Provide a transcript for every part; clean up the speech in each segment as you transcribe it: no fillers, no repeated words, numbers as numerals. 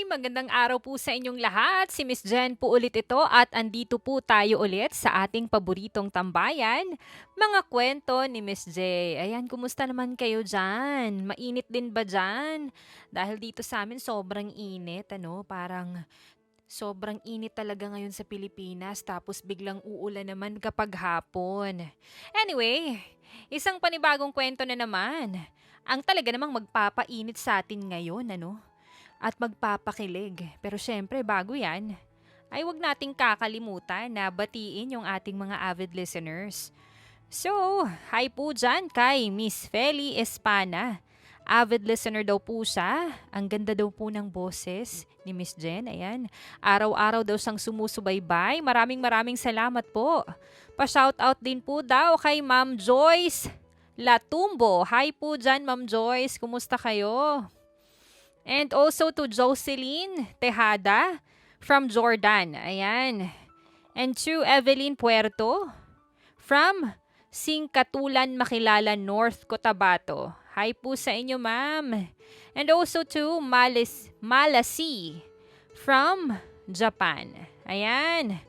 Magandang araw po sa inyong lahat. Si Miss Jen po ulit ito at andito po tayo ulit sa ating paboritong tambayan, mga kwento ni Miss J. Ayan, kumusta naman kayo dyan? Mainit din ba dyan? Dahil dito sa amin sobrang init, parang sobrang init talaga ngayon sa Pilipinas tapos biglang uulan naman kapag hapon. Anyway, isang panibagong kwento na naman. Ang talaga namang magpapainit sa atin ngayon, at magpapakilig. Pero syempre, bago yan, ay wag nating kakalimutan na batiin yung ating mga avid listeners. So, hi po dyan kay Miss Feli Espana. Avid listener daw po siya. Ang ganda daw po ng boses ni Miss Jen. Ayan. Araw-araw daw siyang sumusubaybay. Maraming salamat po. Pa-shoutout din po daw kay Ma'am Joyce Latumbo. Hi po dyan, Ma'am Joyce. Kumusta kayo? And also to Jocelyn Tejada from Jordan. Ayan. And to Evelyn Puerto from Singkatulan, Makilala, North Cotabato. Hi po sa inyo, ma'am. And also to Malasi from Japan. Ayan.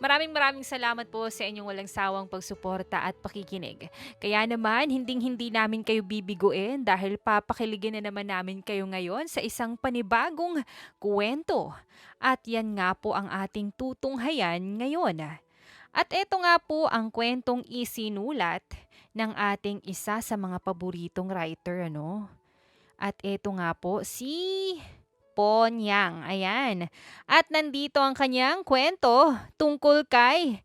Maraming salamat po sa inyong walang sawang pagsuporta at pakikinig. Kaya naman, hindi namin kayo bibiguin dahil papakiligin na naman namin kayo ngayon sa isang panibagong kwento. At yan nga po ang ating tutunghayan ngayon. At ito nga po ang kwentong isinulat ng ating isa sa mga paboritong writer, At ito nga po si Ponyang. Ayan. At nandito ang kanyang kwento tungkol kay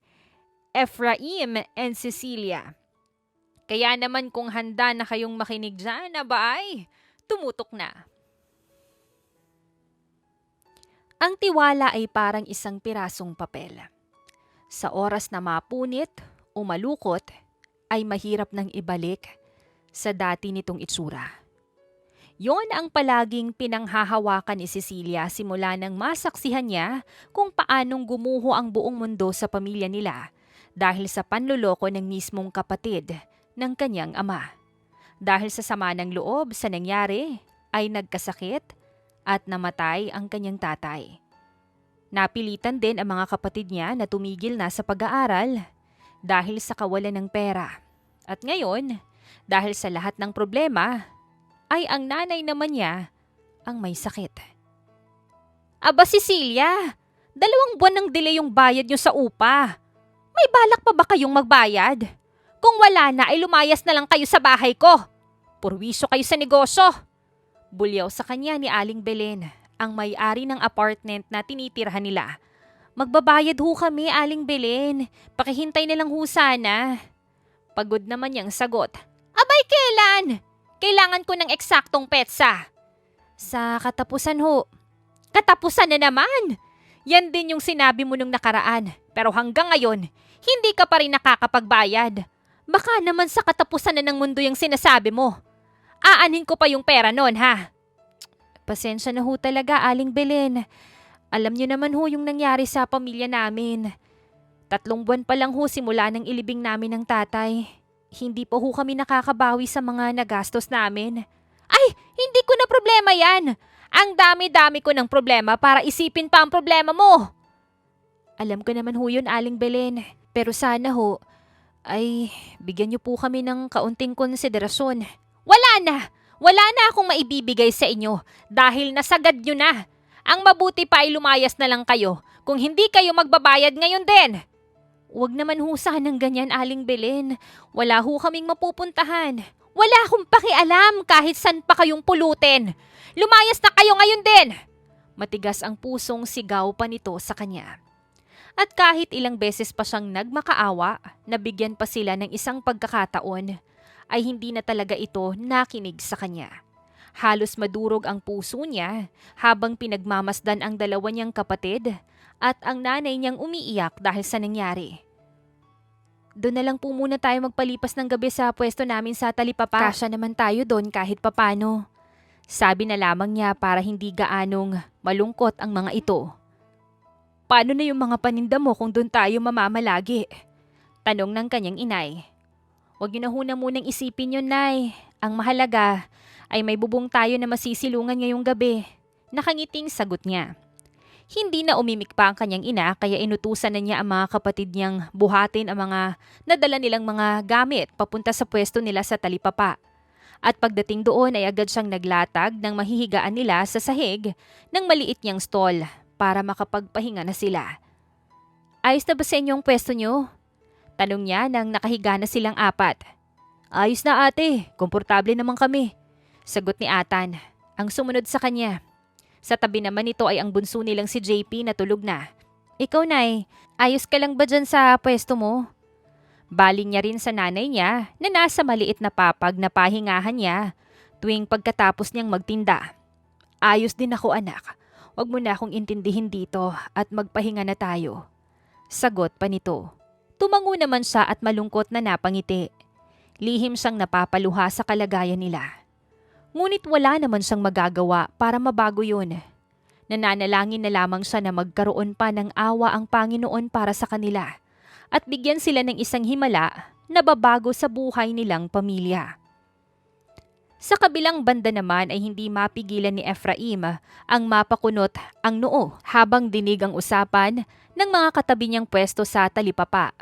Ephraim and Cecilia. Kaya naman kung handa na kayong makinig dyan, ay tumutok na. Ang tiwala ay parang isang pirasong papel. Sa oras na mapunit o malukot, ay mahirap nang ibalik sa dati nitong itsura. Yon ang palaging pinanghahawakan ni Cecilia simula nang masaksihan niya kung paanong gumuho ang buong mundo sa pamilya nila dahil sa panluloko ng mismong kapatid ng kanyang ama. Dahil sa sama ng loob sa nangyari ay nagkasakit at namatay ang kanyang tatay. Napilitan din ang mga kapatid niya na tumigil na sa pag-aaral dahil sa kawalan ng pera. At ngayon, dahil sa lahat ng problema, ay ang nanay naman niya ang may sakit. Aba Cecilia, 2 buwan nang delay yung bayad nyo sa upa. May balak pa ba kayong magbayad? Kung wala na ay lumayas na lang kayo sa bahay ko. Purwisyo kayo sa negosyo. Bulyaw sa kanya ni Aling Belen, ang may-ari ng apartment na tinitirhan nila. Magbabayad ho kami, Aling Belen. Pakihintay na lang ho sana. Pagod naman niyang sagot. Abay kailan? Kailangan ko ng eksaktong petsa. Sa katapusan ho. Katapusan na naman? Yan din yung sinabi mo nung nakaraan. Pero hanggang ngayon, hindi ka pa rin nakakapagbayad. Baka naman sa katapusan na ng mundo yung sinasabi mo. Aanin ko pa yung pera nun, ha? Pasensya na ho talaga, Aling Belen. Alam niyo naman ho yung nangyari sa pamilya namin. 3 buwan pa lang ho simula ng ilibing namin ng tatay. Hindi po ho kami nakakabawi sa mga nagastos namin. Ay, hindi ko na problema yan. Ang dami-dami ko ng problema para isipin pa ang problema mo. Alam ko naman ho yun, Aling Belen. Pero sana ho, ay bigyan niyo po kami ng kaunting konsiderasyon. Wala na! Wala na akong maibibigay sa inyo dahil nasagad nyo na. Ang mabuti pa ay lumayas na lang kayo kung hindi kayo magbabayad ngayon din. Huwag naman ho sanang ganyan, Aling Belen. Wala ho kaming mapupuntahan. Wala akong pakialam kahit san pa kayong pulutin. Lumayas na kayo ngayon din! Matigas ang pusong sigaw pa nito sa kanya. At kahit ilang beses pa siyang nagmakaawa, nabigyan pa sila ng isang pagkakataon, ay hindi na talaga ito nakinig sa kanya. Halos madurog ang puso niya habang pinagmamasdan ang 2 niyang kapatid at ang nanay niyang umiiyak dahil sa nangyari. Doon na lang po muna tayo magpalipas ng gabi sa pwesto namin sa Talipapa. Kasya naman tayo doon kahit papano. Sabi na lamang niya para hindi gaanong malungkot ang mga ito. Paano na yung mga paninda mo kung doon tayo mamamalagi? Tanong ng kanyang inay. Huwag niyo na munang isipin yun, Nay. Ang mahalaga ay may bubong tayo na masisilungan ngayong gabi. Nakangiting sagot niya. Hindi na umimik pa ang kanyang ina kaya inutusan na niya ang mga kapatid niyang buhatin ang mga nadala nilang mga gamit papunta sa pwesto nila sa talipapa. At pagdating doon ay agad siyang naglatag ng mahihigaan nila sa sahig ng maliit niyang stall para makapagpahinga na sila. Ayos na ba sa inyong pwesto niyo? Tanong niya nang nakahiga na silang apat. Ayos na ate, komportable naman kami. Sagot ni Atan. Ang sumunod sa kanya. Sa tabi naman nito ay ang bunso nilang si JP na tulog na. Ikaw Nay, ayos ka lang ba dyan sa pwesto mo? Baling niya rin sa nanay niya na nasa maliit na papag na pahingahan niya tuwing pagkatapos niyang magtinda. Ayos din ako anak, wag mo na akong intindihin dito at magpahinga na tayo. Sagot pa nito. Tumango naman siya at malungkot na napangiti. Lihim siyang napapaluha sa kalagayan nila. Ngunit wala naman siyang magagawa para mabago yun. Nananalangin na lamang siya na magkaroon pa ng awa ang Panginoon para sa kanila at bigyan sila ng isang himala na babago sa buhay nilang pamilya. Sa kabilang banda naman ay hindi mapigilan ni Efraim ang mapakunot ang noo habang dinig ang usapan ng mga katabi niyang pwesto sa talipapa.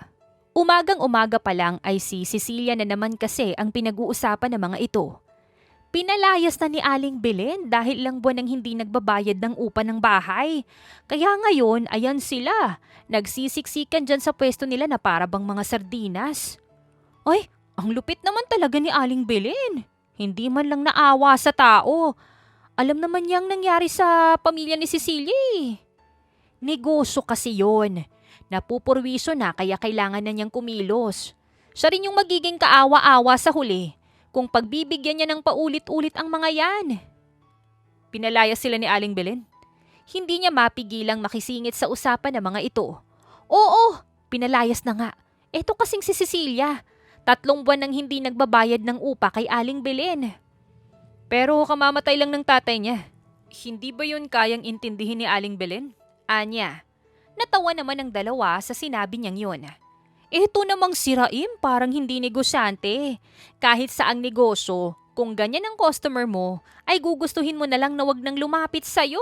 Umagang-umaga pa lang ay si Cecilia na naman kasi ang pinag-uusapan ng mga ito. Pinalayas na ni Aling Belen dahil lang buwan nang hindi nagbabayad ng upa ng bahay. Kaya ngayon, ayan sila. Nagsisiksikan dyan sa pwesto nila na para bang mga sardinas. Ay, ang lupit naman talaga ni Aling Belen. Hindi man lang naawa sa tao. Alam naman niyang nangyari sa pamilya ni Cecilia. Negosyo kasi yon. Napupurwiso na kaya kailangan na niyang kumilos. Siya rin yung magiging kaawa-awa sa huli. Kung pagbibigyan niya ng paulit-ulit ang mga yan. Pinalayas sila ni Aling Belen. Hindi niya mapigilang makisingit sa usapan ng mga ito. Oo, pinalayas na nga. Eto kasing si Cecilia. 3 buwan nang hindi nagbabayad ng upa kay Aling Belen. Pero kamamatay lang ng tatay niya. Hindi ba yun kayang intindihin ni Aling Belen? Anya. Natawa naman ang dalawa sa sinabi niyang yun. Ito namang si Raim parang hindi negosyante. Kahit saang negosyo, kung ganyan ang customer mo, ay gugustuhin mo na lang na wag nang lumapit sa'yo.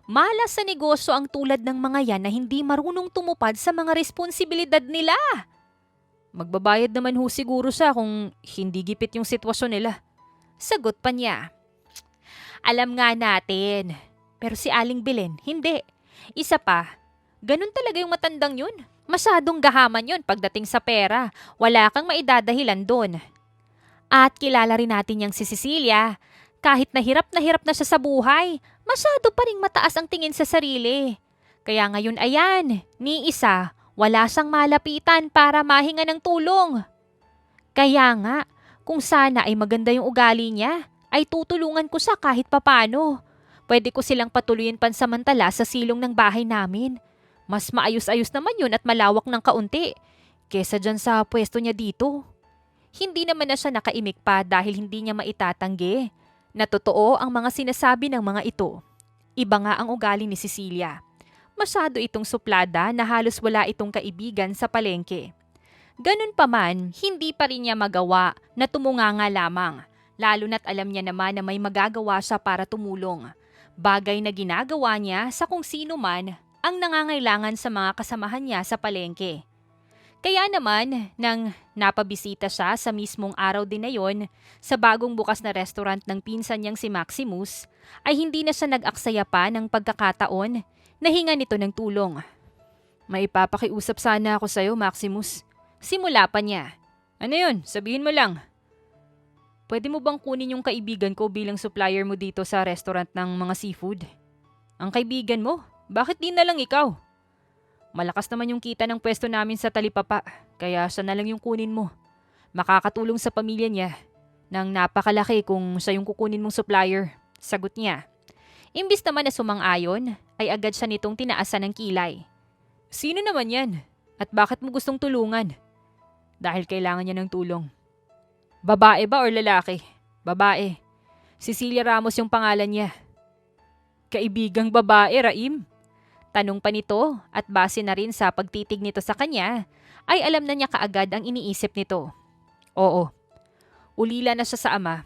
Malas sa negosyo ang tulad ng mga yan na hindi marunong tumupad sa mga responsibilidad nila. Magbabayad naman ho siguro siya kung hindi gipit yung sitwasyon nila. Sagot pa niya. Alam nga natin. Pero si Aling Belen, hindi. Isa pa, ganun talaga yung matandang yun. Masyadong gahaman yun pagdating sa pera. Wala kang maidadahilan doon. At kilala rin natin yung si Cecilia. Kahit na hirap na siya sa buhay, masyado pa ring mataas ang tingin sa sarili. Kaya ngayon ayan, ni isa, wala siyang malapitan para mahinga ng tulong. Kaya nga, kung sana ay maganda yung ugali niya, ay tutulungan ko siya kahit papano. Pwede ko silang patuloyin pansamantala sa silong ng bahay namin. Mas maayos-ayos naman yun at malawak ng kaunti kesa dyan sa pwesto niya dito. Hindi naman na siya nakaimik pa dahil hindi niya maitatanggi na totoo ang mga sinasabi ng mga ito. Iba nga ang ugali ni Cecilia. Masyado itong suplada na halos wala itong kaibigan sa palengke. Ganun pa man, hindi pa rin niya magawa na tumunganga lamang, lalo na't alam niya naman na may magagawa siya para tumulong. Bagay na ginagawa niya sa kung sino man ang nangangailangan sa mga kasamahan niya sa palengke. Kaya naman, nang napabisita siya sa mismong araw din na yon sa bagong bukas na restaurant ng pinsan niyang si Maximus, ay hindi na siya nag-aksaya pa ng pagkakataon na hinga nito ng tulong. May ipapakiusap sana ako sa'yo, Maximus. Simula pa niya. Ano yun? Sabihin mo lang. Pwede mo bang kunin yung kaibigan ko bilang supplier mo dito sa restaurant ng mga seafood? Ang kaibigan mo? Bakit di na lang ikaw? Malakas naman yung kita ng pwesto namin sa talipapa, kaya siya na lang yung kunin mo. Makakatulong sa pamilya niya nang napakalaki kung siya yung kukunin mong supplier. Sagot niya. Imbis naman na sumang-ayon, ay agad siya nitong tinaasan ng kilay. Sino naman yan? At bakit mo gustong tulungan? Dahil kailangan niya ng tulong. Babae ba or lalaki? Babae. Cecilia Ramos yung pangalan niya. Kaibigang babae, Raim? Tanong pa nito at base na rin sa pagtitig nito sa kanya, ay alam na niya kaagad ang iniisip nito. Oo, ulila na siya sa ama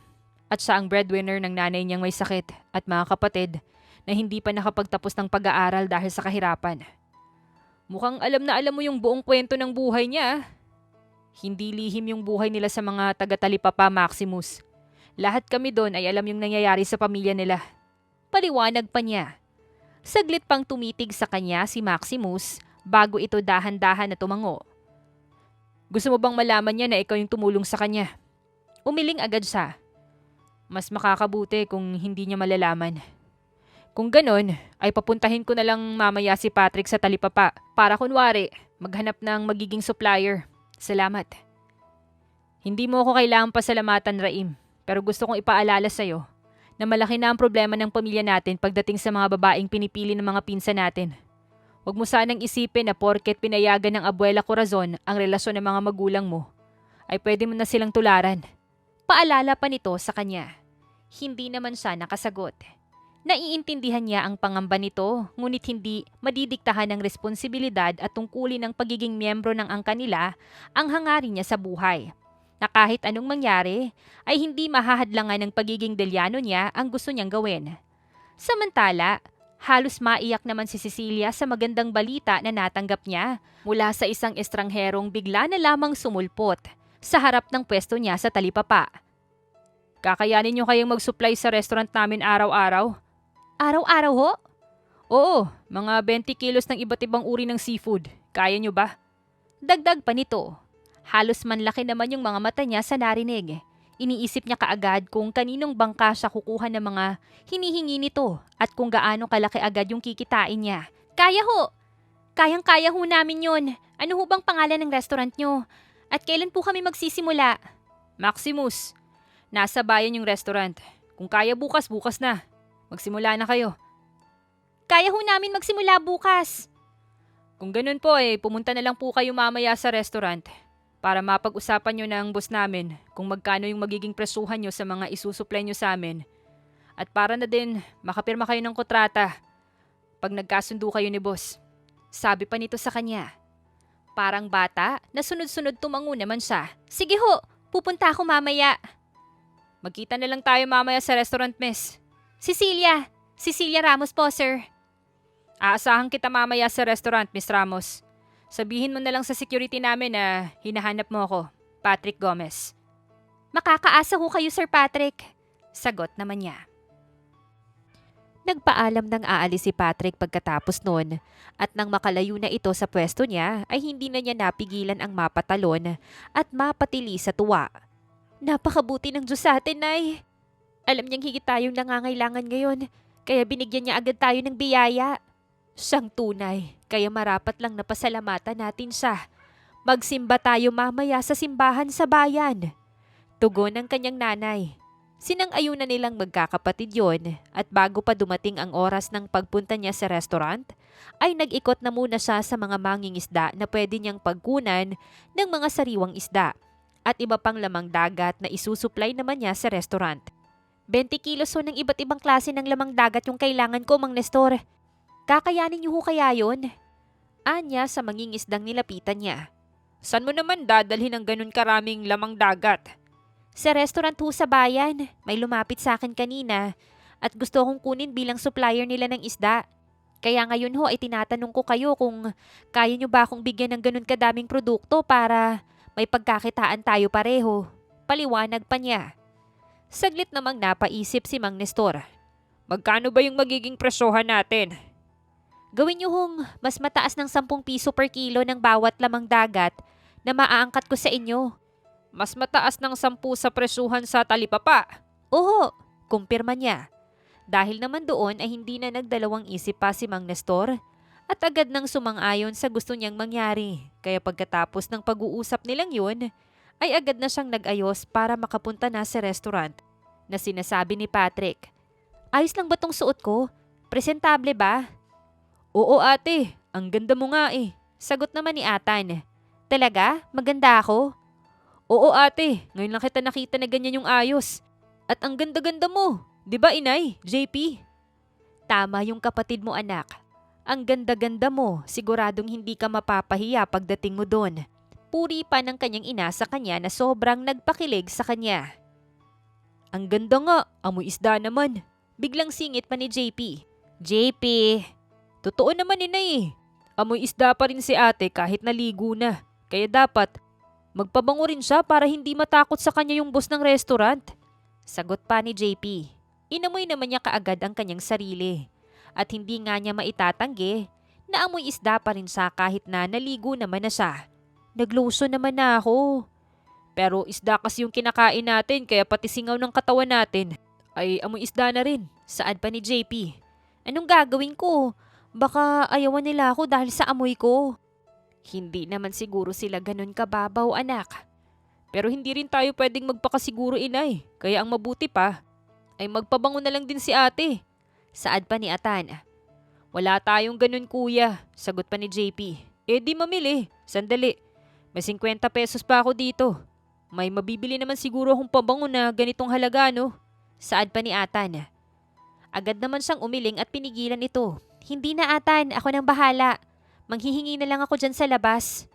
at siya ang breadwinner ng nanay niyang may sakit at mga kapatid na hindi pa nakapagtapos ng pag-aaral dahil sa kahirapan. Mukhang alam na alam mo yung buong kwento ng buhay niya. Hindi lihim yung buhay nila sa mga taga-Talipapa, Maximus. Lahat kami doon ay alam yung nangyayari sa pamilya nila. Paliwanag pa niya. Saglit pang tumitig sa kanya si Maximus bago ito dahan-dahan na tumango. Gusto mo bang malaman niya na ikaw yung tumulong sa kanya? Umiling agad siya. Mas makakabuti kung hindi niya malalaman. Kung ganon, ay papuntahin ko na lang mamaya si Patrick sa Talipapa para kunwari maghanap ng magiging supplier. Salamat. Hindi mo ako kailangang pasalamatan, Raim, pero gusto kong ipaalala sa'yo na malaki na ang problema ng pamilya natin pagdating sa mga babaeng pinipili ng mga pinsan natin. Huwag mo sanang isipin na porket pinayagan ng Abuela Corazon ang relasyon ng mga magulang mo, ay pwede mo na silang tularan. Paalala pa nito sa kanya. Hindi naman siya nakasagot. Naiintindihan niya ang pangamba nito, ngunit hindi madidiktahan ng responsibilidad at tungkulin ng pagiging miyembro ng angka nila ang hangarin niya sa buhay. Na kahit anong mangyari, ay hindi mahahadlangan ng pagiging delyano niya ang gusto niyang gawin. Samantala, halos maiyak naman si Cecilia sa magandang balita na natanggap niya mula sa isang estrangherong bigla na lamang sumulpot sa harap ng pwesto niya sa Talipapa. Kakayanin niyo kayong mag-supply sa restaurant namin araw-araw? Araw-araw ho? Oo, mga 20 kilos ng iba't ibang uri ng seafood. Kaya niyo ba? Dagdag pa nito. Halos manlaki naman yung mga mata niya sa narinig. Iniisip niya kaagad kung kaninong bangka siya kukuha ng mga hinihingi nito at kung gaano kalaki agad yung kikitain niya. Kaya ho! Kayang-kaya ho namin yun. Ano ho bang pangalan ng restaurant nyo? At kailan po kami magsisimula? Maximus. Nasa bayan yung restaurant. Kung kaya bukas, bukas na. Magsimula na kayo. Kaya ho namin magsimula bukas. Kung ganun po pumunta na lang po kayo mamaya sa restaurant para mapag-usapan nyo ng boss namin kung magkano yung magiging presuhan nyo sa mga isusupply nyo sa amin. At para na din makapirma kayo ng kontrata pag nagkasundo kayo ni boss. Sabi pa nito sa kanya. Parang bata na sunod-sunod tumango naman siya. Sige ho, pupunta ako mamaya. Magkita na lang tayo mamaya sa restaurant, miss. Cecilia Ramos po, sir. Aasahan kita mamaya sa restaurant, Miss Ramos. Sabihin mo na lang sa security namin na hinahanap mo ako, Patrick Gomez. Makakaasa ho kayo, Sir Patrick. Sagot naman niya. Nagpaalam ng aalis si Patrick pagkatapos noon at nang makalayo na ito sa pwesto niya ay hindi na niya napigilan ang mapatalon at mapatili sa tuwa. Napakabuti ng Diyos sa atin, Nay. Alam niyang higit tayong nangangailangan ngayon kaya binigyan niya agad tayo ng biyaya. Siyang tunay, kaya marapat lang napasalamatan natin siya. Magsimba tayo mamaya sa simbahan sa bayan. Tugon ng kanyang nanay. Sinang-ayunan nilang magkakapatid yon at bago pa dumating ang oras ng pagpunta niya sa restaurant, ay nag-ikot na muna siya sa mga mangingisda na pwede niyang pagkunan ng mga sariwang isda at iba pang lamang dagat na isusupply naman niya sa restaurant. 20 kilos ho ng iba't ibang klase ng lamang dagat yung kailangan ko, Mang Nestor. Kakayanin niyo ho kaya yon? Anya sa mangingisdang nilapitan niya. San mo naman dadalhin ng ganun karaming lamang dagat? Sa restaurant ho sa bayan. May lumapit sa akin kanina at gusto kong kunin bilang supplier nila ng isda. Kaya ngayon ho ay tinatanong ko kayo kung kaya niyo ba akong bigyan ng ganun kadaming produkto para may pagkakitaan tayo pareho. Paliwanag pa niya. Saglit namang napaisip si Mang Nestor. Magkano ba yung magiging presyohan natin? Gawin niyo hong mas mataas ng 10 piso per kilo ng bawat lamang dagat na maaangkat ko sa inyo. Mas mataas ng 10 sa presyuhan sa Talipapa? Oo, kumpirma niya. Dahil naman doon ay hindi na nagdalawang isip pa si Mang Nestor at agad nang sumang-ayon sa gusto niyang mangyari. Kaya pagkatapos ng pag-uusap nilang yun, ay agad na siyang nag-ayos para makapunta na sa restaurant na sinasabi ni Patrick. Ayos lang ba tong suot ko? Presentable ba? Oo ate, ang ganda mo nga Sagot naman ni Atan. Talaga? Maganda ako? Oo ate, ngayon lang kita nakita na ganyan yung ayos. At ang ganda-ganda mo, di ba inay, JP? Tama yung kapatid mo anak. Ang ganda-ganda mo, siguradong hindi ka mapapahiya pagdating mo doon. Puri pa ng kanyang ina sa kanya na sobrang nagpakilig sa kanya. Ang ganda nga, amoy isda naman. Biglang singit pa ni JP. JP, totoo naman inay. Amoy isda pa rin si ate kahit naligo na. Kaya dapat magpabango rin siya para hindi matakot sa kanya yung boss ng restaurant. Sagot pa ni JP. Inamoy naman niya kaagad ang kanyang sarili. At hindi nga niya maitatanggi na amoy isda pa rin siya kahit na naligo naman na siya. Naglotion naman na ako. Pero isda kasi yung kinakain natin kaya pati singaw ng katawan natin ay amoy isda na rin. Saad pa ni JP. Anong gagawin ko? Baka ayawan nila ako dahil sa amoy ko. Hindi naman siguro sila ganun kababaw, anak. Pero hindi rin tayo pwedeng magpakasiguro, inay. Kaya ang mabuti pa ay magpabango na lang din si ate. Saad pa ni Atan. Wala tayong ganun, kuya. Sagot pa ni JP. Di mamili. Sandali. May 50 pesos pa ako dito. May mabibili naman siguro akong pabango na ganitong halaga, no? Saad pa ni Atan. Agad naman siyang umiling at pinigilan ito. Hindi na, Atan, ako nang bahala. Manghihingi na lang ako dyan sa labas.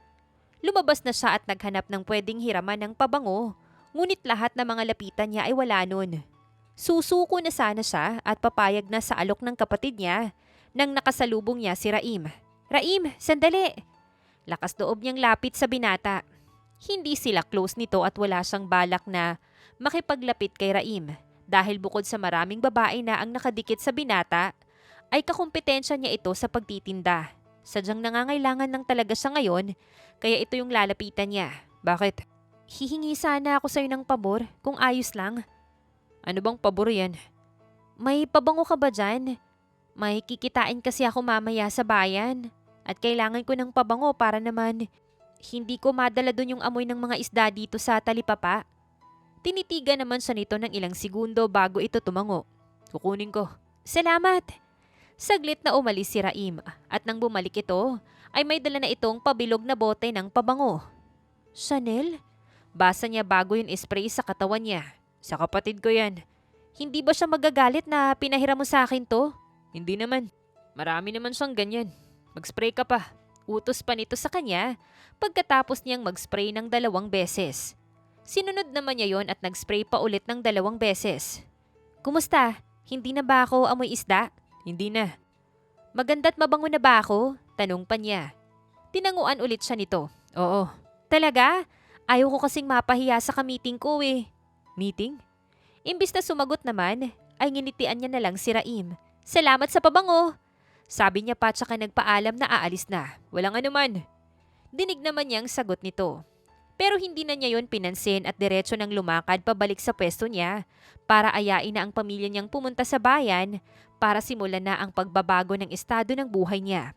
Lumabas na siya at naghanap ng pwedeng hiraman ng pabango. Ngunit lahat ng mga lapitan niya ay wala nun. Susuko na sana siya at papayag na sa alok ng kapatid niya nang nakasalubong niya si Raim. Raim, sandali! Lakas loob niyang lapit sa binata. Hindi sila close nito at wala siyang balak na makipaglapit kay Raim. Dahil bukod sa maraming babae na ang nakadikit sa binata, ay kakumpetensya niya ito sa pagtitinda. Sadyang nangangailangan ng talaga siya ngayon, kaya ito yung lalapitan niya. Bakit? Hihingi sana ako sa'yo ng pabor, kung ayos lang. Ano bang pabor yan? May pabango ka ba dyan? May kikitain kasi ako mamaya sa bayan. At kailangan ko ng pabango para naman hindi ko madala dun yung amoy ng mga isda dito sa talipapa. Tinitigan naman siya nito ng ilang segundo bago ito tumango. Kukunin ko. Salamat! Saglit na umalis si Raim at nang bumalik ito ay may dala na itong pabilog na bote ng pabango. Chanel? Basa niya bago yung spray sa katawan niya. Sa kapatid ko yan. Hindi ba siya magagalit na pinahiram mo sa akin to? Hindi naman. Marami naman siyang ganyan. Mag-spray ka pa. Utos pa nito sa kanya pagkatapos niyang mag-spray ng 2 beses. Sinunod naman niya yon at nag-spray pa ulit ng 2 beses. Kumusta? Hindi na ba ako amoy isda? Hindi na. Maganda't mabango na ba ako? Tanong pa niya. Tinanguan ulit siya nito. Oo. Talaga? Ayaw ko kasing mapahiya sa kamiting ko eh. Meeting? Imbis na sumagot naman, ay nginitian niya na lang si Raim. Salamat sa pabango. Sabi niya pa tsaka nagpaalam na aalis na. Walang anuman. Dinig naman niya ang sagot nito. Pero hindi na niya yon pinansin at diretso nang lumakad pabalik sa pwesto niya para ayain na ang pamilya niyang pumunta sa bayan para simulan na ang pagbabago ng estado ng buhay niya.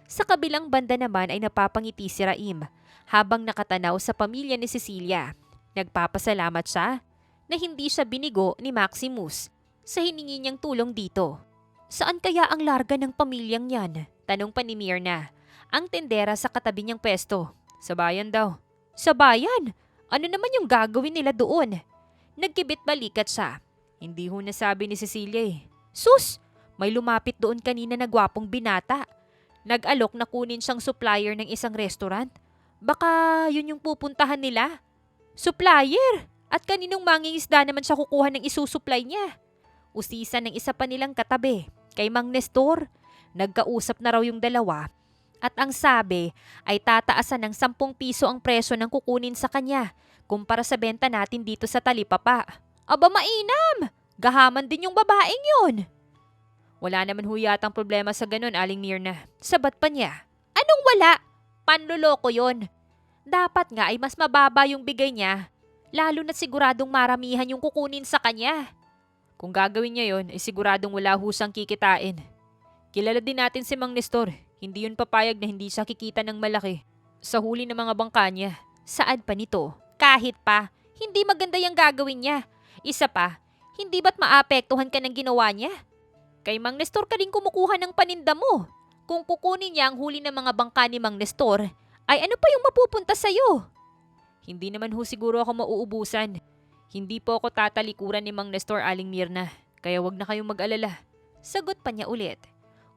Sa kabilang banda naman ay napapangiti si Raim habang nakatanaw sa pamilya ni Cecilia. Nagpapasalamat siya na hindi siya binigo ni Maximus sa hiningi niyang tulong dito. Saan kaya ang larga ng pamilyang yan? Tanong pa ni Mirna, ang tendera sa katabi niyang pwesto. Sa bayan daw. Sa bayan? Ano naman yung gagawin nila doon? Nagkibit balikat siya. Hindi ho nasabi ni Cecilia eh. Sus! May lumapit doon kanina na gwapong binata. Nag-alok na kunin siyang supplier ng isang restaurant. Baka yun yung pupuntahan nila. Supplier? At kaninong mangingisda naman siya kukuha ng isusupply niya? Usisan ng isa pa nilang katabi, kay Mang Nestor. Nagkausap na raw yung dalawa. At ang sabi ay tataasan ng 10 piso ang presyo ng kukunin sa kanya kumpara sa benta natin dito sa talipapa. Aba mainam! Gahaman din yung babaeng yun. Wala naman ho yatang problema sa ganun, Aling Mirna. Sabat pa niya. Anong wala? Panloloko yun. Dapat nga ay mas mababa yung bigay niya. Lalo na siguradong maramihan yung kukunin sa kanya. Kung gagawin niya yon, ay siguradong wala husang kikitain. Kilala din natin si Mang Nestor. Hindi yun papayag na hindi siya kikita ng malaki sa huli ng mga bangka niya. Saad pa nito? Kahit pa, hindi maganda yung gagawin niya. Isa pa, hindi ba't maapektuhan ka ng ginawa niya? Kay Mang Nestor ka din kumukuha ng paninda mo. Kung kukunin niya ang huli ng mga bangka ni Mang Nestor, ay ano pa yung mapupunta sa'yo? Hindi naman ho siguro ako mauubusan. Hindi po ako tatalikuran ni Mang Nestor, Aling Mirna. Kaya wag na kayong mag-alala. Sagot pa niya ulit.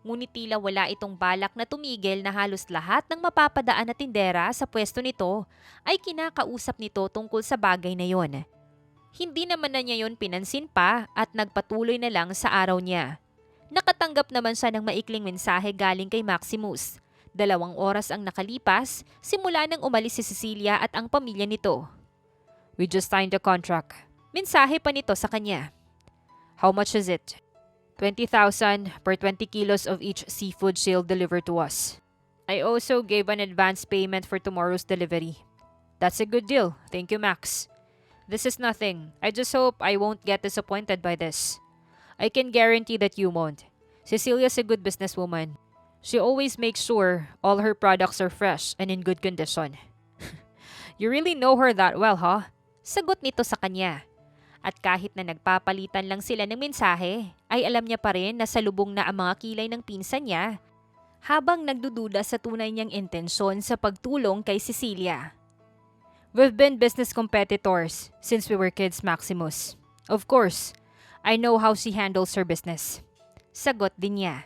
Ngunit tila wala itong balak na tumigil na halos lahat ng mapapadaan na tindera sa pwesto nito ay kinakausap nito tungkol sa bagay na yon. Hindi naman na niya yon pinansin pa at nagpatuloy na lang sa araw niya. Nakatanggap naman siya ng maikling mensahe galing kay Maximus. 2 oras ang nakalipas simula nang umalis si Cecilia at ang pamilya nito. We just signed the contract. Mensahe pa nito sa kanya. How much is it? 20,000 per 20 kilos of each seafood she'll deliver to us. I also gave an advance payment for tomorrow's delivery. That's a good deal. Thank you, Max. This is nothing. I just hope I won't get disappointed by this. I can guarantee that you won't. Cecilia's a good businesswoman. She always makes sure all her products are fresh and in good condition. You really know her that well, huh? Sagot nito sa kanya. At kahit na nagpapalitan lang sila ng mensahe, ay alam niya pa rin na salubong na ang mga kilay ng pinsan niya habang nagdududa sa tunay niyang intensyon sa pagtulong kay Cecilia. We've been business competitors since we were kids, Maximus. Of course, I know how she handles her business. Sagot din niya.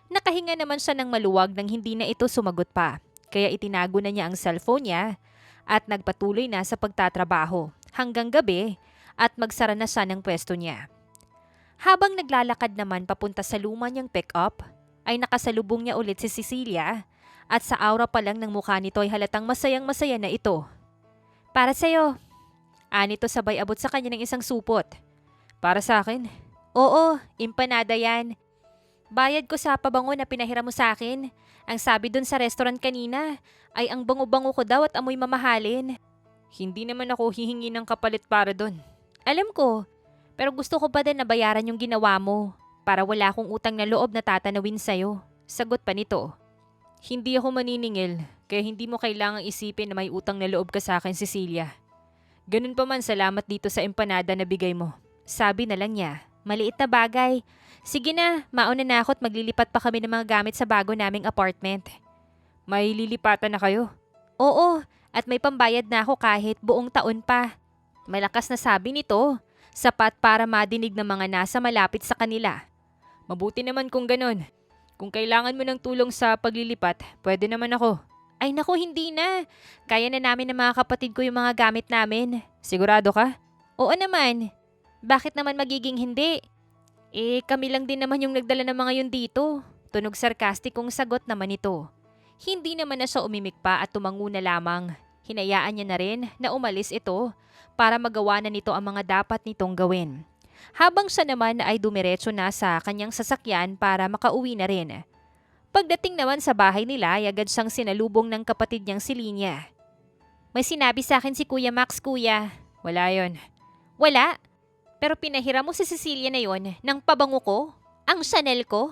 Nakahinga naman siya ng maluwag nang hindi na ito sumagot pa, kaya itinago na niya ang cellphone niya at nagpatuloy na sa pagtatrabaho hanggang gabi at magsara na siya ng pwesto niya. Habang naglalakad naman papunta sa luma niyang pick-up, ay nakasalubong niya ulit si Cecilia at sa aura pa lang ng mukha nito ay halatang masayang-masaya na ito. Para sa'yo. Anito sabay abot sa kanya ng isang supot. Para sa akin? Oo, empanada yan. Bayad ko sa pabango na pinahiram mo sa akin. Ang sabi dun sa restaurant kanina ay ang bango-bango ko daw at amoy mamahalin. Hindi naman ako hihingi ng kapalit para dun. Alam ko, pero gusto ko pa din na bayaran yung ginawa mo para wala akong utang na loob na tatanawin sa'yo. Sagot pa nito. Hindi ako maniningil, kaya hindi mo kailangang isipin na may utang na loob ka sa akin, Cecilia. Ganun pa man, salamat dito sa empanada na bigay mo. Sabi na lang niya, maliit na bagay. Sige na, mauna na ako at maglilipat pa kami ng mga gamit sa bago naming apartment. May lilipatan na kayo? Oo, at may pambayad na ako kahit buong taon pa. Malakas na sabi nito, sapat para madinig ng mga nasa malapit sa kanila. Mabuti naman kung ganun. Kung kailangan mo ng tulong sa paglilipat, pwede naman ako. Ay naku, hindi na. Kaya na namin ng mga kapatid ko yung mga gamit namin. Sigurado ka? Oo naman. Bakit naman magiging hindi? Kami lang din naman yung nagdala ng mga yun dito. Tunog sarkastikong sagot naman ito. Hindi naman na siya umimik pa at tumango na lamang. Hinayaan niya na rin na umalis ito para magawa na nito ang mga dapat nitong gawin. Habang siya naman ay dumiretso na sa kanyang sasakyan para makauwi na rin. Pagdating naman sa bahay nila ay agad siyang sinalubong ng kapatid niyang si Linya. May sinabi sa akin si Kuya Max, kuya. Wala yon. Wala? Pero pinahiram mo si Cecilia na yon ng pabango ko? Ang Chanel ko?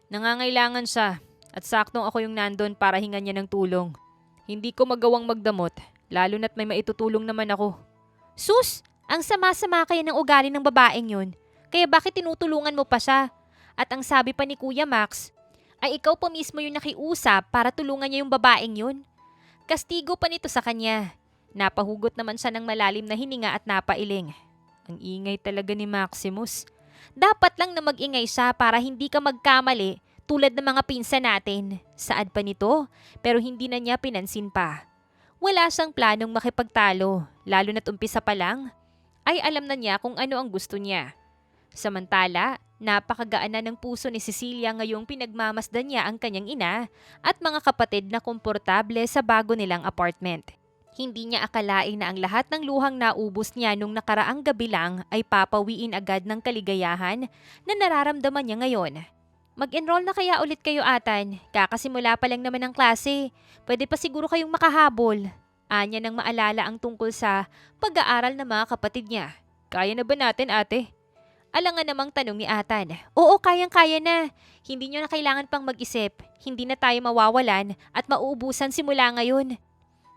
Nangangailangan siya at saktong ako yung nandun para hingan niya ng tulong. Hindi ko magawang magdamot, lalo na't may maitutulong naman ako. Sus! Ang sama-sama kaya ng ugali ng babaeng yun. Kaya bakit tinutulungan mo pa siya? At ang sabi pa ni Kuya Max, ay ikaw pa mismo yung nakiusap para tulungan niya yung babaeng yun. Kastigo pa nito sa kanya. Napahugot naman siya ng malalim na hininga at napailing. Ang ingay talaga ni Maximus. Dapat lang na mag-ingay siya para hindi ka magkamali tulad ng mga pinsan natin. Saad pa nito, pero hindi na niya pinansin pa. Wala siyang planong makipagtalo, lalo na't umpisa pa lang. Ay alam na niya kung ano ang gusto niya. Samantala, napakagaan na ng puso ni Cecilia ngayong pinagmamasdan niya ang kanyang ina at mga kapatid na komportable sa bago nilang apartment. Hindi niya akalain na ang lahat ng luhang naubos niya nung nakaraang gabi lang ay papawiin agad ng kaligayahan na nararamdaman niya ngayon. Mag-enroll na kaya ulit kayo, Atan? Kakasimula pa lang naman ang klase. Pwede pa siguro kayong makahabol. Anya nang maalala ang tungkol sa pag-aaral ng mga kapatid niya. Kaya na ba natin, ate? Alangan namang tanong ni Atan. Oo, kayang-kaya na. Hindi nyo na kailangan pang mag-isip. Hindi na tayo mawawalan at mauubusan simula ngayon.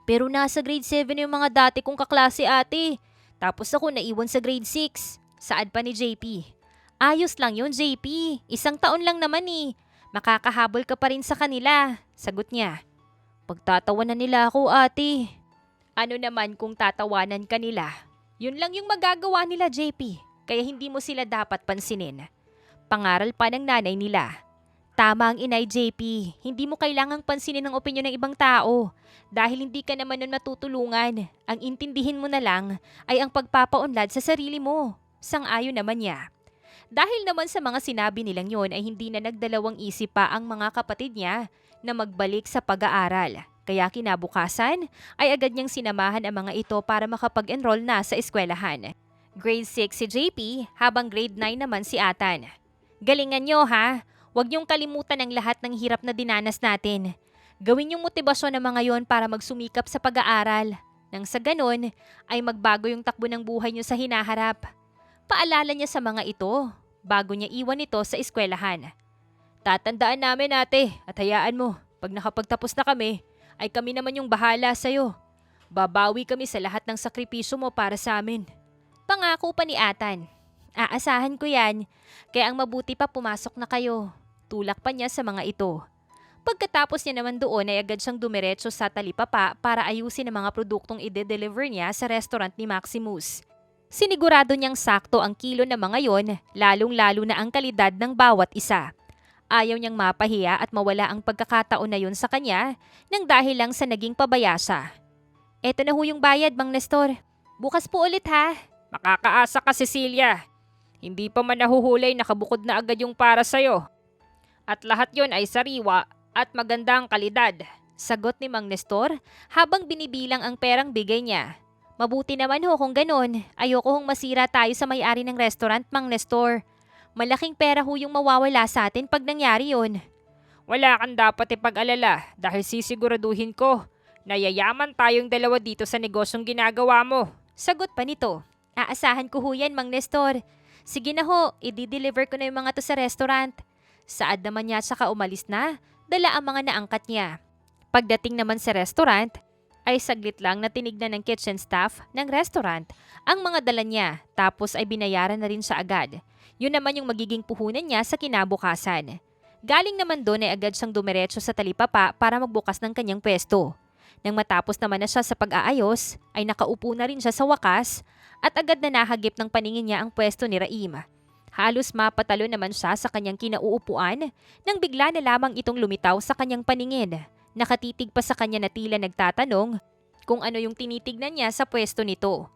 Pero nasa grade 7 yung mga dati kong kaklase, ate. Tapos ako naiwan sa grade 6. Saad pa ni JP. Ayos lang yun, JP. 1 taon lang naman eh. Makakahabol ka pa rin sa kanila. Sagot niya. Pagtatawanan nila ako, ate. Ano naman kung tatawanan ka nila? Yun lang yung magagawa nila, JP. Kaya hindi mo sila dapat pansinin. Pangaral pa ng nanay nila. Tama ang inay, JP. Hindi mo kailangang pansinin ang opinyon ng ibang tao. Dahil hindi ka naman nun matutulungan. Ang intindihin mo na lang ay ang pagpapaunlad sa sarili mo. Sang-ayon naman niya. Dahil naman sa mga sinabi nilang yon ay hindi na nagdalawang isip pa ang mga kapatid niya na magbalik sa pag-aaral. Kaya kinabukasan ay agad niyang sinamahan ang mga ito para makapag-enroll na sa eskwelahan. Grade 6 si JP habang grade 9 naman si Atan. Galingan nyo ha! Huwag niyong kalimutan ang lahat ng hirap na dinanas natin. Gawin yung motibasyon ng mga yon para magsumikap sa pag-aaral. Nang sa ganon ay magbago yung takbo ng buhay niyo sa hinaharap. Paalala niya sa mga ito bago niya iwan ito sa eskwelahan. Tatandaan namin ate at hayaan mo, pag nakapagtapos na kami, ay kami naman yung bahala sa'yo. Babawi kami sa lahat ng sakripisyo mo para sa amin. Pangako pa ni Atan. Aasahan ko yan, kaya ang mabuti pa pumasok na kayo. Tulak pa niya sa mga ito. Pagkatapos niya naman doon ay agad siyang dumiretso sa talipapa para ayusin ang mga produktong ide-deliver niya sa restaurant ni Maximus. Sinigurado niyang sakto ang kilo ng mga yon, lalong-lalo na ang kalidad ng bawat isa. Ayaw niyang mapahiya at mawala ang pagkakataon na yun sa kanya nang dahil lang sa naging pabaya siya. Eto na ho yung bayad, Mang Nestor. Bukas po ulit ha. Makakaasa ka, Cecilia. Hindi pa man nahuhulay, nakabukod na agad yung para sa'yo. At lahat yon ay sariwa at magandang kalidad. Sagot ni Mang Nestor habang binibilang ang perang bigay niya. Mabuti naman ho kung ganon. Ayoko hong masira tayo sa may-ari ng restaurant, Mang Nestor. Malaking pera ho yung mawawala sa atin pag nangyari yon. Wala kang dapat ipag-alala dahil sisiguraduhin ko na yayaman tayong dalawa dito sa negosyong ginagawa mo. Sagot pa nito. Aasahan ko ho yan, Mang Nestor. Sige na ho, i-deliver ko na yung mga to sa restaurant. Saad naman niya saka umalis na, dala ang mga naangkat niya. Pagdating naman sa restaurant, ay saglit lang na tinignan ng kitchen staff ng restaurant ang mga dala niya tapos ay binayaran na rin siya agad. Yun naman yung magiging puhunan niya sa kinabukasan. Galing naman doon ay agad siyang dumiretso sa talipapa para magbukas ng kanyang pwesto. Nang matapos naman na siya sa pag-aayos, ay nakaupo na rin siya sa wakas at agad na nahagip ng paningin niya ang pwesto ni Raim. Halos mapatalo naman siya sa kanyang kinauupuan nang bigla na lamang itong lumitaw sa kanyang paningin. Nakatitig pa sa kanya na tila nagtatanong kung ano yung tinitignan niya sa pwesto nito.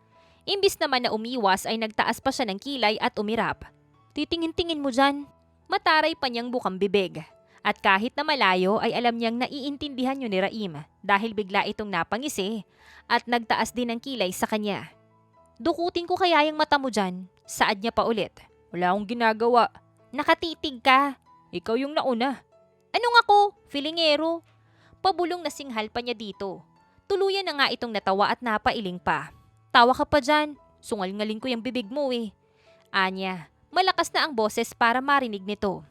Imbis naman na umiwas ay nagtaas pa siya ng kilay at umirap. Titingin-tingin mo dyan. Mataray pa niyang bukang bibig. At kahit na malayo ay alam niyang naiintindihan yun ni Raim dahil bigla itong napangisi at nagtaas din ng kilay sa kanya. Dukutin ko kaya yung mata mo dyan. Saad niya pa ulit. Wala akong ginagawa. Nakatitig ka. Ikaw yung nauna. Anong ako? Filingero. Pabulong na singhal pa niya dito. Tuluyan na nga itong natawa at napailing pa. Tawa ka pa dyan. Sungal-ngaling ko yung bibig mo eh. Anya, malakas na ang boses para marinig nito.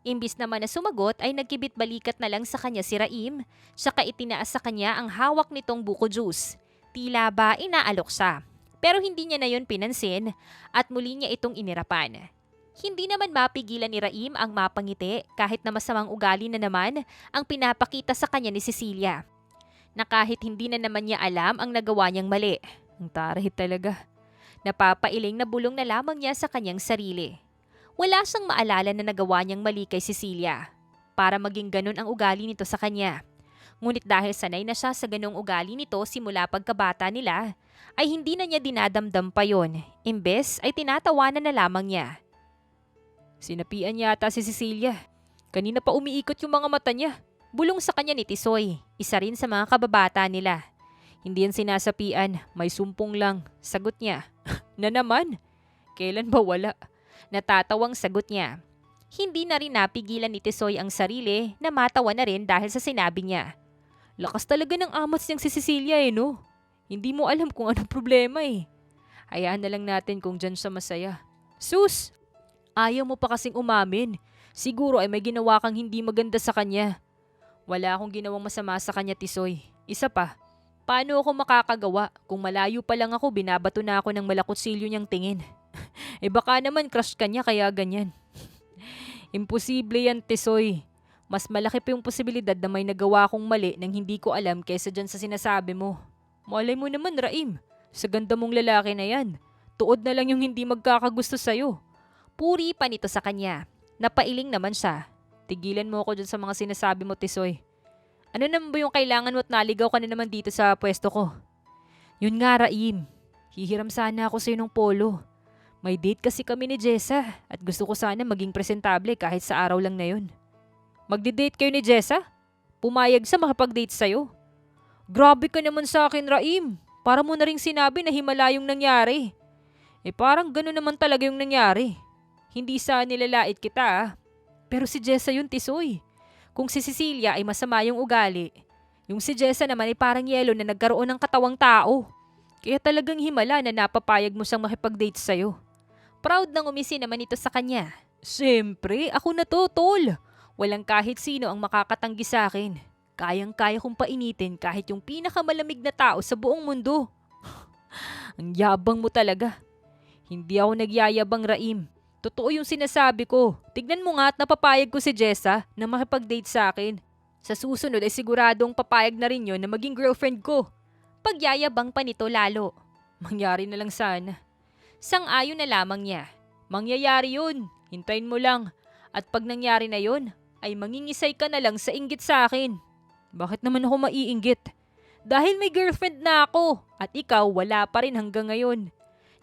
Imbis naman na sumagot ay nagkibit-balikat na lang sa kanya si Raim, saka itinaas sa kanya ang hawak nitong buko juice. Tila ba inaalok siya. Pero hindi niya na yon pinansin at muli niya itong inirapan. Hindi naman mapigilan ni Raim ang mapangiti kahit na masamang ugali na naman ang pinapakita sa kanya ni Cecilia. Na kahit hindi na naman niya alam ang nagawa niyang mali. Ang taray talaga. Napapailing na bulong na lamang niya sa kanyang sarili. Wala siyang maalala na nagawa niyang mali kay Cecilia. Para maging ganun ang ugali nito sa kanya. Ngunit dahil sanay na siya sa ganung ugali nito simula pagkabata nila, ay hindi na niya dinadamdam pa yon. Imbes ay tinatawanan na lamang niya. Sinapian yata si Cecilia. Kanina pa umiikot yung mga mata niya. Bulong sa kanya ni Tisoy, isa rin sa mga kababata nila. Hindi yan sinasapian, may sumpong lang. Sagot niya. Na naman? Kailan ba wala? Natatawang sagot niya. Hindi na rin napigilan ni Tisoy ang sarili na matawa na rin dahil sa sinabi niya. Lakas talaga ng amats niyang si Cecilia eh no? Hindi mo alam kung anong problema eh. Hayaan na lang natin kung dyan siya masaya. Sus! Ayaw mo pa kasing umamin. Siguro ay may ginawa kang hindi maganda sa kanya. Wala akong ginawang masama sa kanya, Tisoy. Isa pa, paano ako makakagawa kung malayo pa lang ako binabato na ako ng malakutsilyo niyang tingin? Baka naman crush ka niya kaya ganyan. Imposible yan, Tisoy. Mas malaki pa yung posibilidad na may nagawa akong mali nang hindi ko alam kaysa dyan sa sinasabi mo. Malay mo naman, Raim. Sa ganda mong lalaki na yan. Tuod na lang yung hindi magkakagusto sa'yo. Puri pa nito sa kanya. Napailing naman siya. Tigilan mo ako dyan sa mga sinasabi mo, Tisoy. Ano naman ba yung kailangan mo at naligaw ka na naman dito sa pwesto ko? Yun nga, Raim. Hihiram sana ako sa'yo ng polo. May date kasi kami ni Jessa at gusto ko sana maging presentable kahit sa araw lang na yun. Magdi-date kayo ni Jessa? Pumayag sa makapag-date sa'yo? Grabe ka naman sa akin, Raim. Para mo na ring sinabi na himala yung nangyari. Parang gano'n naman talaga yung nangyari. Hindi sa nilalait kita Pero si Jessa yun, Tisoy. Kung si Cecilia ay masama yung ugali, yung si Jessa naman ay parang yelo na nagkaroon ng katawang tao. Kaya talagang himala na napapayag mo siyang makipag-date sa'yo. Proud nang umisi naman ito sa kanya. Siyempre, ako na to, tol. Walang kahit sino ang makakatanggi sa akin. Kayang-kaya kong painitin kahit yung pinakamalamig na tao sa buong mundo. Ang yabang mo talaga. Hindi ako nagyayabang, Raim. Totoo yung sinasabi ko. Tignan mo nga at napapayag ko si Jessa na makipag-date sa akin. Sa susunod ay siguradong papayag na rin yun na maging girlfriend ko. Pagyayabang pa nito lalo. Mangyari na lang sana. Sang-ayon na lamang niya. Mangyayari yun. Hintayin mo lang. At pag nangyari na yun, ay mangingisay ka na lang sa inggit sa akin. Bakit naman ako maiinggit? Dahil may girlfriend na ako at ikaw wala pa rin hanggang ngayon.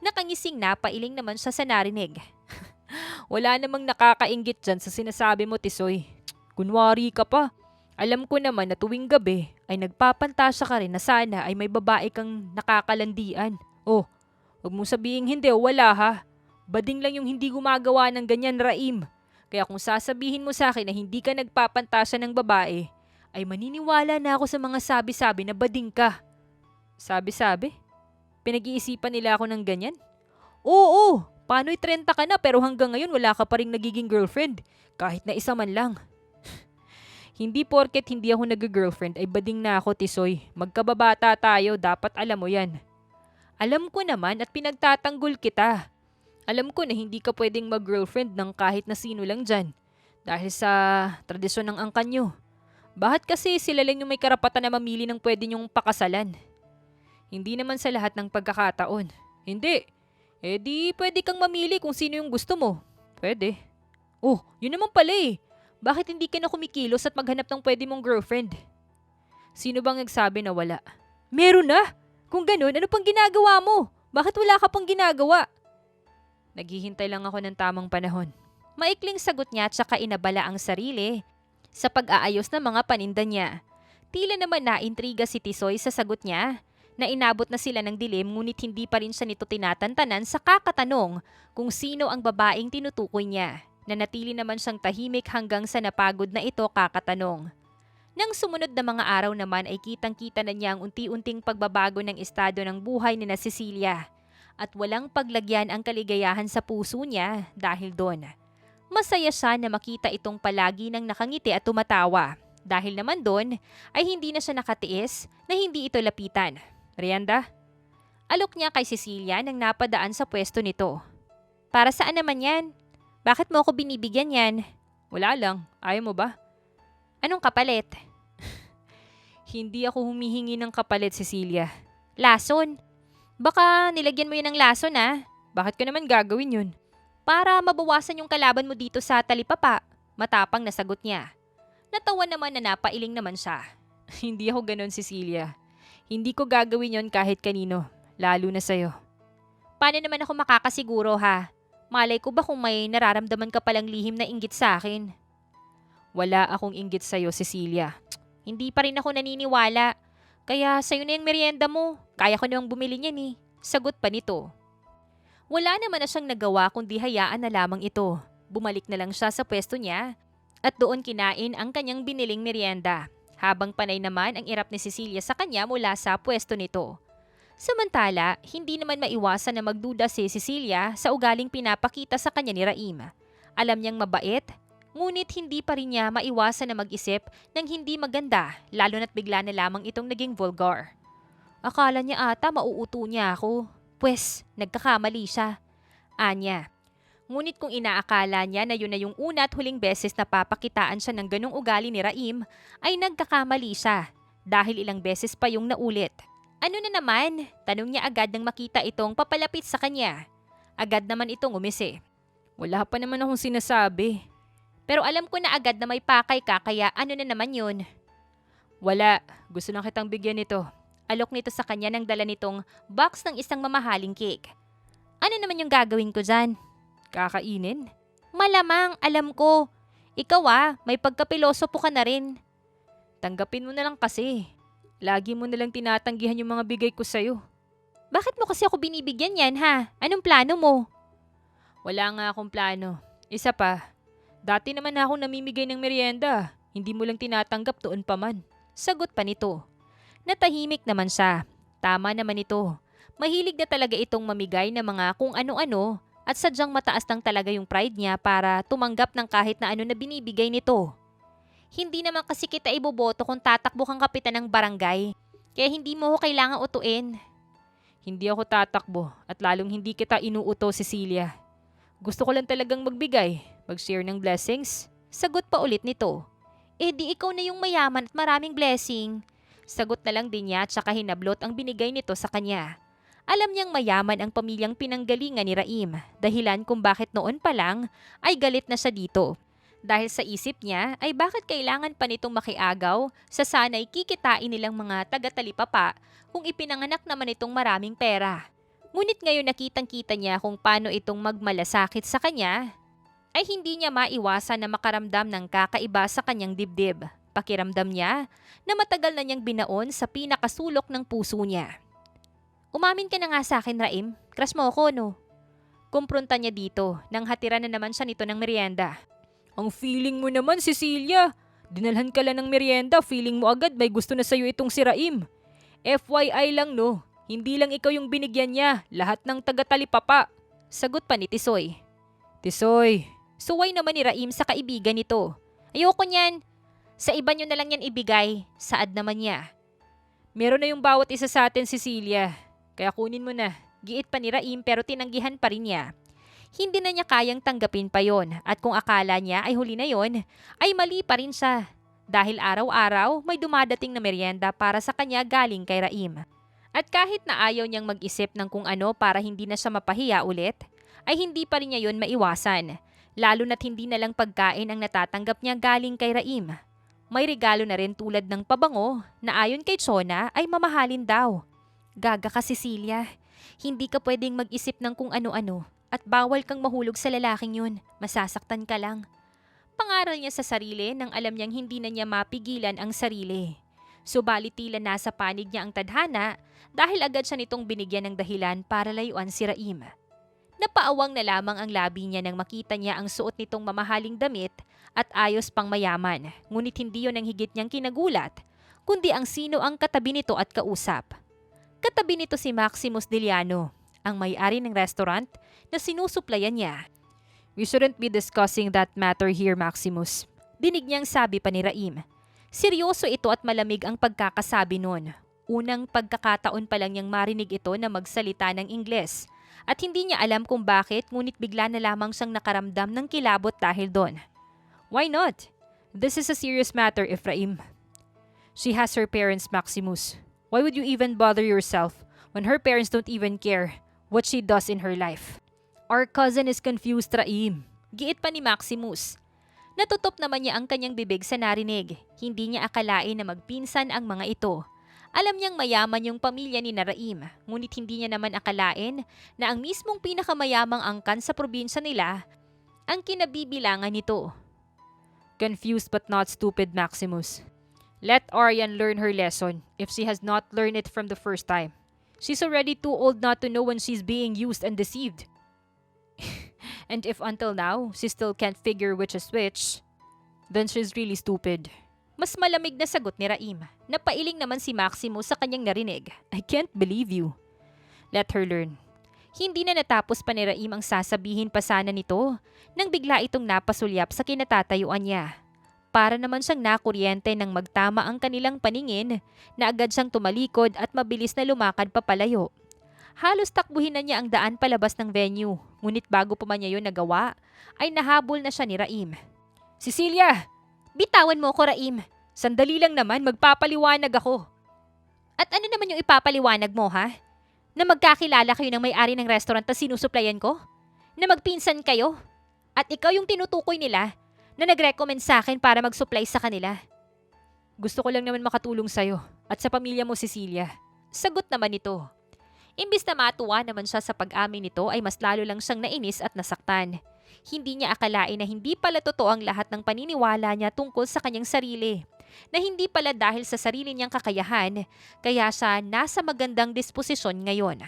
Nakangising na pailing naman siya sa narinig. Wala namang nakakainggit dyan sa sinasabi mo, Tisoy. Kunwari ka pa. Alam ko naman na tuwing gabi ay nagpapantasya ka rin na sana ay may babae kang nakakalandian. Oh, huwag mong sabihin hindi o wala ha. Bading lang yung hindi gumagawa ng ganyan, Raim. Kaya kung sasabihin mo sa akin na hindi ka nagpapantasya ng babae, ay maniniwala na ako sa mga sabi-sabi na bading ka. Sabi-sabi? Pinag-iisipan nila ako ng ganyan? Oo, paano'y 30 ka na pero hanggang ngayon wala ka pa ring nagiging girlfriend. Kahit na isa man lang. Hindi porket hindi ako nag-girlfriend ay bading na ako, Tisoy. Magkababata tayo, dapat alam mo yan. Alam ko naman at pinagtatanggol kita. Alam ko na hindi ka pwedeng mag-girlfriend ng kahit na sino lang dyan. Dahil sa tradisyon ng angkan nyo. Bakit kasi sila lang yung may karapatan na mamili ng pwede nyong pakasalan? Hindi naman sa lahat ng pagkakataon. Hindi. Di pwede kang mamili kung sino yung gusto mo. Pwede. Oh, yun naman pala Bakit hindi ka na kumikilos at maghanap ng pwede mong girlfriend? Sino bang nagsabi na wala? Meron na! Kung ganun, ano pang ginagawa mo? Bakit wala ka pang ginagawa? Naghihintay lang ako ng tamang panahon. Maikling sagot niya at saka inabala ang sarili sa pag-aayos ng mga paninda niya. Tila naman naintriga si Tisoy sa sagot niya na inabot na sila ng dilim ngunit hindi pa rin siya nito tinatantanan sa kakatanong kung sino ang babaeng tinutukoy niya. Nanatili naman siyang tahimik hanggang sa napagod na ito kakatanong. Nang sumunod na mga araw naman ay kitang-kita na niya ang unti-unting pagbabago ng estado ng buhay ni na Cecilia at walang paglagyan ang kaligayahan sa puso niya dahil doon. Masaya siya na makita itong palagi nang nakangiti at tumatawa dahil naman doon ay hindi na siya nakatiis na hindi ito lapitan. Rianda? Alok niya kay Cecilia nang napadaan sa pwesto nito. Para saan naman yan? Bakit mo ako binibigyan yan? Wala lang. Ayaw mo ba? Anong kapalit? Hindi ako humihingi ng kapalit, Cecilia. Lason? Baka nilagyan mo yun ng lason Bakit ko naman gagawin yun? Para mabawasan yung kalaban mo dito sa talipapa. Matapang na sagot niya. Natawa naman na napailing naman siya. Hindi ako ganon, Cecilia. Hindi ko gagawin yon kahit kanino. Lalo na sa'yo. Paano naman ako makakasiguro Malay ko ba kung may nararamdaman ka palang lihim na inggit sa akin? Wala akong inggit sa'yo, Cecilia. Hindi pa rin ako naniniwala. Kaya sa'yo na yung merienda mo. Kaya ko namang bumili niyan Sagot pa nito. Wala naman na siyang nagawa kundi hayaan na lamang ito. Bumalik na lang siya sa pwesto niya at doon kinain ang kanyang biniling merienda. Habang panay naman ang irap ni Cecilia sa kanya mula sa pwesto nito. Samantala, hindi naman maiwasan na magduda si Cecilia sa ugaling pinapakita sa kanya ni Raim. Alam niyang mabait, ngunit hindi pa rin niya maiwasan na mag-isip ng hindi maganda lalo na't bigla na lamang itong naging vulgar. Akala niya ata mauuto niya ako. Pwes, nagkakamali siya. Anya. Ngunit kung inaakala niya na yun na yung una at huling beses na papakitaan siya ng ganong ugali ni Raim, ay nagkakamali siya dahil ilang beses pa yung naulit. Ano na naman? Tanong niya agad nang makita itong papalapit sa kanya. Agad naman itong umisi. Wala pa naman akong sinasabi. Pero alam ko na agad na may pakay ka kaya ano na naman yun? Wala. Gusto na kitang bigyan nito. Alok nito sa kanya nang dala nitong box ng isang mamahaling cake. Ano naman yung gagawin ko dyan? Kakainin? Malamang, alam ko. Ikaw may pagkapilosopo ka na rin. Tanggapin mo na lang kasi. Lagi mo na lang tinatanggihan yung mga bigay ko sa'yo. Bakit mo kasi ako binibigyan yan ha? Anong plano mo? Wala nga akong plano. Isa pa, dati naman akong namimigay ng merienda. Hindi mo lang tinatanggap doon pa man. Sagot pa nito. Natahimik naman siya. Tama naman ito. Mahilig na talaga itong mamigay ng mga kung ano-ano at sadyang mataas lang talaga yung pride niya para tumanggap ng kahit na ano na binibigay nito. Hindi naman kasi kita iboboto kung tatakbo kang kapitan ng barangay. Kaya hindi mo ko kailangang utuin. Hindi ako tatakbo at lalong hindi kita inuuto, Cecilia. Gusto ko lang talagang magbigay, mag-share ng blessings. Sagot pa ulit nito. Di ikaw na yung mayaman at maraming blessing. Sagot na lang din niya at saka hinablot ang binigay nito sa kanya. Alam niyang mayaman ang pamilyang pinanggalingan ni Raim, dahilan kung bakit noon pa lang ay galit na siya dito. Dahil sa isip niya ay bakit kailangan pa nitong makiagaw sa sana'y kikitain nilang mga taga-talipapa kung ipinanganak naman itong maraming pera. Ngunit ngayon nakitang-kita niya kung paano itong magmalasakit sa kanya, ay hindi niya maiwasan na makaramdam ng kakaiba sa kanyang dibdib. Pakiramdam niya na matagal na niyang binaon sa pinakasulok ng puso niya. Umamin ka na nga sa akin, Raim. Crush mo ako, no? Kumpronta niya dito nang hatira na naman siya nito ng merienda. Ang feeling mo naman, Cecilia. Dinalhan ka lang ng merienda, feeling mo agad may gusto na sa'yo itong si Raim. FYI lang no, hindi lang ikaw yung binigyan niya, lahat ng taga-talipapa. Sagot pa ni Tisoy. Tisoy. Suway naman ni Raim sa kaibigan nito. Ayoko niyan. Sa iba nyo na lang yan ibigay, saad naman niya. Meron na yung bawat isa sa atin, Cecilia. Kaya kunin mo na. Giit pa ni Raim pero tinanggihan pa rin niya. Hindi na niya kayang tanggapin pa yon at kung akala niya ay huli na yon, ay mali pa rin siya. Dahil araw-araw may dumadating na merienda para sa kanya galing kay Raim. At kahit na ayaw niyang mag-isip ng kung ano para hindi na siya mapahiya ulit, ay hindi pa rin niya yon maiwasan. Lalo na't hindi na lang pagkain ang natatanggap niya galing kay Raim. May regalo na rin tulad ng pabango na ayon kay Chona ay mamahalin daw. Gaga ka, Cecilia. Hindi ka pwedeng mag-isip ng kung ano-ano. At bawal kang mahulog sa lalaking yun. Masasaktan ka lang. Pangaral niya sa sarili nang alam niyang hindi na niya mapigilan ang sarili. Subalit tila nasa panig niya ang tadhana dahil agad siya nitong binigyan ng dahilan para layuan si Raim. Napaawang na lamang ang labi niya nang makita niya ang suot nitong mamahaling damit at ayos pang mayaman. Ngunit hindi yun ang higit niyang kinagulat, kundi ang sino ang katabi nito at kausap. Katabi nito si Maximus Diliano, ang may-ari ng restaurant na sinusuplayan niya. We shouldn't be discussing that matter here, Maximus. Dinig niyang sabi pa ni Raim. Seryoso ito at malamig ang pagkakasabi nun. Unang pagkakataon pa lang niyang marinig ito na magsalita ng Ingles. At hindi niya alam kung bakit ngunit bigla na lamang siyang nakaramdam ng kilabot dahil doon. Why not? This is a serious matter, Ephraim. She has her parents, Maximus. Why would you even bother yourself when her parents don't even care what she does in her life? Our cousin is confused, Raim. Giit pa ni Maximus. Natutop naman niya ang kanyang bibig sa narinig. Hindi niya akalain na magpinsan ang mga ito. Alam niyang mayaman yung pamilya ni Raim, ngunit hindi niya naman akalain na ang mismong pinakamayamang angkan sa probinsya nila ang kinabibilangan nito. Confused but not stupid, Maximus. Let Aryan learn her lesson if she has not learned it from the first time. She's already too old not to know when she's being used and deceived. And if until now, she still can't figure which is which, then she's really stupid. Mas malamig na sagot ni Raim. Napailing naman si Maximo sa kanyang narinig. I can't believe you. Let her learn. Hindi na natapos pa ni Raim ang sasabihin pa sana nito nang bigla itong napasulyap sa kinatatayuan niya. Para naman siyang nakuryente nang magtama ang kanilang paningin na agad siyang tumalikod at mabilis na lumakad papalayo. Halos takbuhin na niya ang daan palabas ng venue, ngunit bago pa man niya yun nagawa, ay nahabol na siya ni Raim. Cecilia! Bitawan mo ko, Raim. Sandali lang naman, magpapaliwanag ako. At ano naman yung ipapaliwanag mo, ha? Na magkakilala kayo ng may-ari ng restaurant na sinusuplayan ko? Na magpinsan kayo? At ikaw yung tinutukoy nila na nag-recommend sa akin para mag-supply sa kanila? Gusto ko lang naman makatulong sa'yo at sa pamilya mo, Cecilia. Sagot naman ito. Imbis na matuwa naman siya sa pag-amin nito ay mas lalo lang siyang nainis at nasaktan. Hindi niya akalain na hindi pala totoo ang lahat ng paniniwala niya tungkol sa kanyang sarili. Na hindi pala dahil sa sarili niyang kakayahan, kaya siya nasa magandang disposisyon ngayon.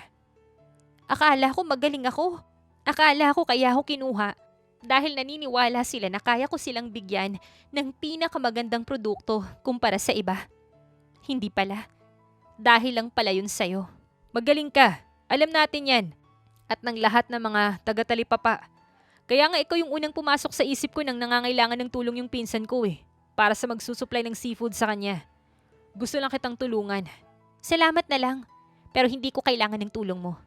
Akala ko magaling ako. Akala ko kaya ako kinuha. Dahil naniniwala sila na kaya ko silang bigyan ng pinakamagandang produkto kumpara sa iba. Hindi pala. Dahil lang pala yun sa'yo. Magaling ka. Alam natin yan. At ng lahat ng mga taga-talipapa. Kaya nga ikaw yung unang pumasok sa isip ko nang nangangailangan ng tulong yung pinsan ko para sa magsusupply ng seafood sa kanya. Gusto lang kitang tulungan. Salamat na lang. Pero hindi ko kailangan ng tulong mo.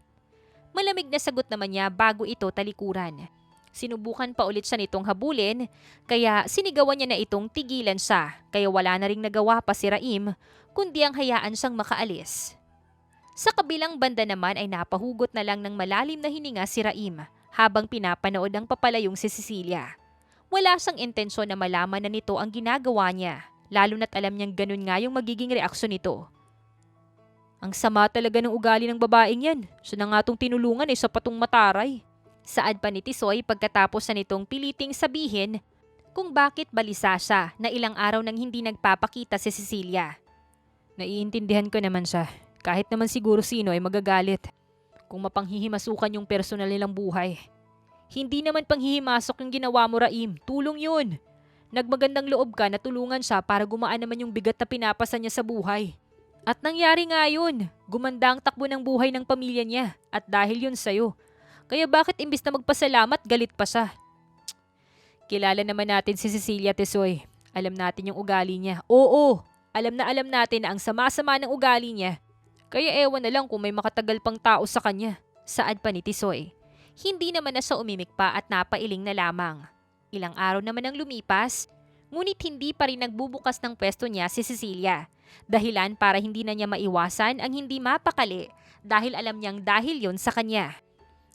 Malamig na sagot naman niya bago ito talikuran. Sinubukan pa ulit siya nitong habulin, kaya sinigawan niya na itong tigilan siya, kaya wala na ring nagawa pa si Raim, kundi ang hayaan siyang makaalis. Sa kabilang banda naman ay napahugot na lang ng malalim na hininga si Raim, habang pinapanood ang papalayong si Cecilia. Wala siyang intensyon na malaman na nito ang ginagawa niya, lalo na't alam niyang ganun nga yung magiging reaksyon nito. Ang sama talaga ng ugali ng babaeng yan, siya na nga tong tinulungan sa patong mataray. Saad pa ni Tisoy pagkatapos na nitong piliting sabihin kung bakit balisa siya na ilang araw nang hindi nagpapakita si Cecilia. Naiintindihan ko naman siya, kahit naman siguro sino ay magagalit kung mapanghihimasukan yung personal nilang buhay. Hindi naman panghihimasok yung ginawa mo, Raim, tulong yun. Nagmagandang loob ka na tulungan siya para gumaan naman yung bigat na pinapasa niya sa buhay. At nangyari nga yun, gumanda ang takbo ng buhay ng pamilya niya at dahil yun sa'yo. Kaya bakit imbis na magpasalamat, galit pa siya? Kilala naman natin si Cecilia, Tisoy. Alam natin yung ugali niya. Oo, alam natin na ang sama-sama ng ugali niya. Kaya ewan na lang kung may makatagal pang tao sa kanya. Saad pa ni Tisoy. Hindi naman na siya umimik pa at napailing na lamang. Ilang araw naman ang lumipas, ngunit hindi pa rin nagbubukas ng pwesto niya si Cecilia. Dahilan para hindi na niya maiwasan ang hindi mapakali dahil alam niyang dahil yon sa kanya.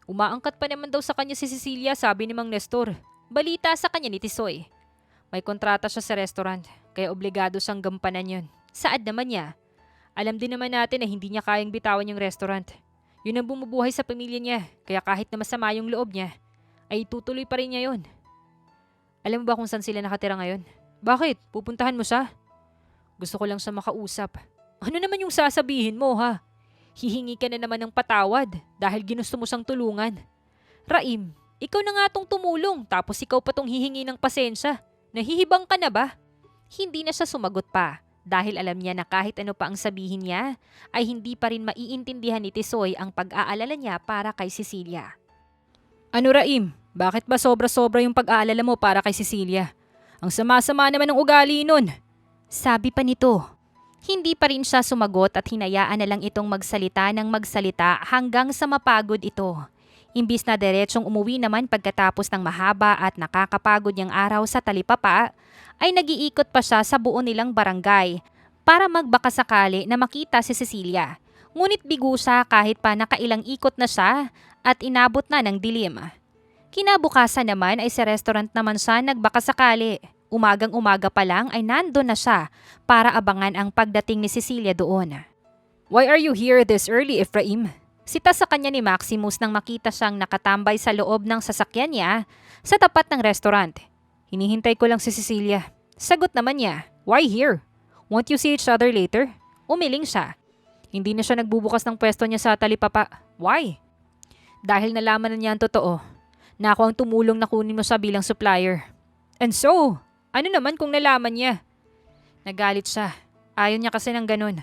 Umaangkat pa naman daw sa kanya si Cecilia, sabi ni Mang Nestor. Balita sa kanya ni Tisoy. May kontrata siya sa restaurant, kaya obligado siyang gampanan yun. Saad naman niya. Alam din naman natin na hindi niya kayang bitawan yung restaurant. Yun ang bumubuhay sa pamilya niya, kaya kahit na masama yung loob niya, ay tutuloy pa rin niya yun. Alam mo ba kung saan sila nakatira ngayon? Bakit? Pupuntahan mo siya? Gusto ko lang siya makausap. Ano naman yung sasabihin mo, ha? Hihingi ka na naman ng patawad dahil ginusto mo siyang tulungan. Raim, ikaw na nga tong tumulong tapos ikaw pa tong hihingi ng pasensya. Nahihibang ka na ba? Hindi na siya sumagot pa dahil alam niya na kahit ano pa ang sabihin niya ay hindi pa rin maiintindihan ni Tisoy ang pag-aalala niya para kay Cecilia. Ano, Raim? Bakit ba sobra-sobra yung pag-aalala mo para kay Cecilia? Ang sama-sama naman ng ugali nun. Sabi pa nito. Hindi pa rin siya sumagot at hinayaan na lang itong magsalita ng magsalita hanggang sa mapagod ito. Imbis na diretsong umuwi naman pagkatapos ng mahaba at nakakapagod niyang araw sa talipapa, ay nag-iikot pa siya sa buo nilang barangay para magbakasakali na makita si Cecilia. Ngunit bigo siya kahit pa nakailang ikot na siya at inabot na ng dilim. Kinabukasan naman ay sa restaurant naman siya nagbakasakali. Umagang-umaga pa lang ay nandun na siya para abangan ang pagdating ni Cecilia doon. Why are you here this early, Efraim? Sita sa kanya ni Maximus nang makita siyang nakatambay sa loob ng sasakyan niya sa tapat ng restaurant. Hinihintay ko lang si Cecilia. Sagot naman niya, why here? Won't you see each other later? Umiling siya. Hindi na siya nagbubukas ng pwesto niya sa talipapa. Why? Dahil nalaman na niya ang totoo na ako ang tumulong na kunin mo siya bilang supplier. And so, ano naman kung nalaman niya? Nagalit siya. Ayaw niya kasi ng ganun.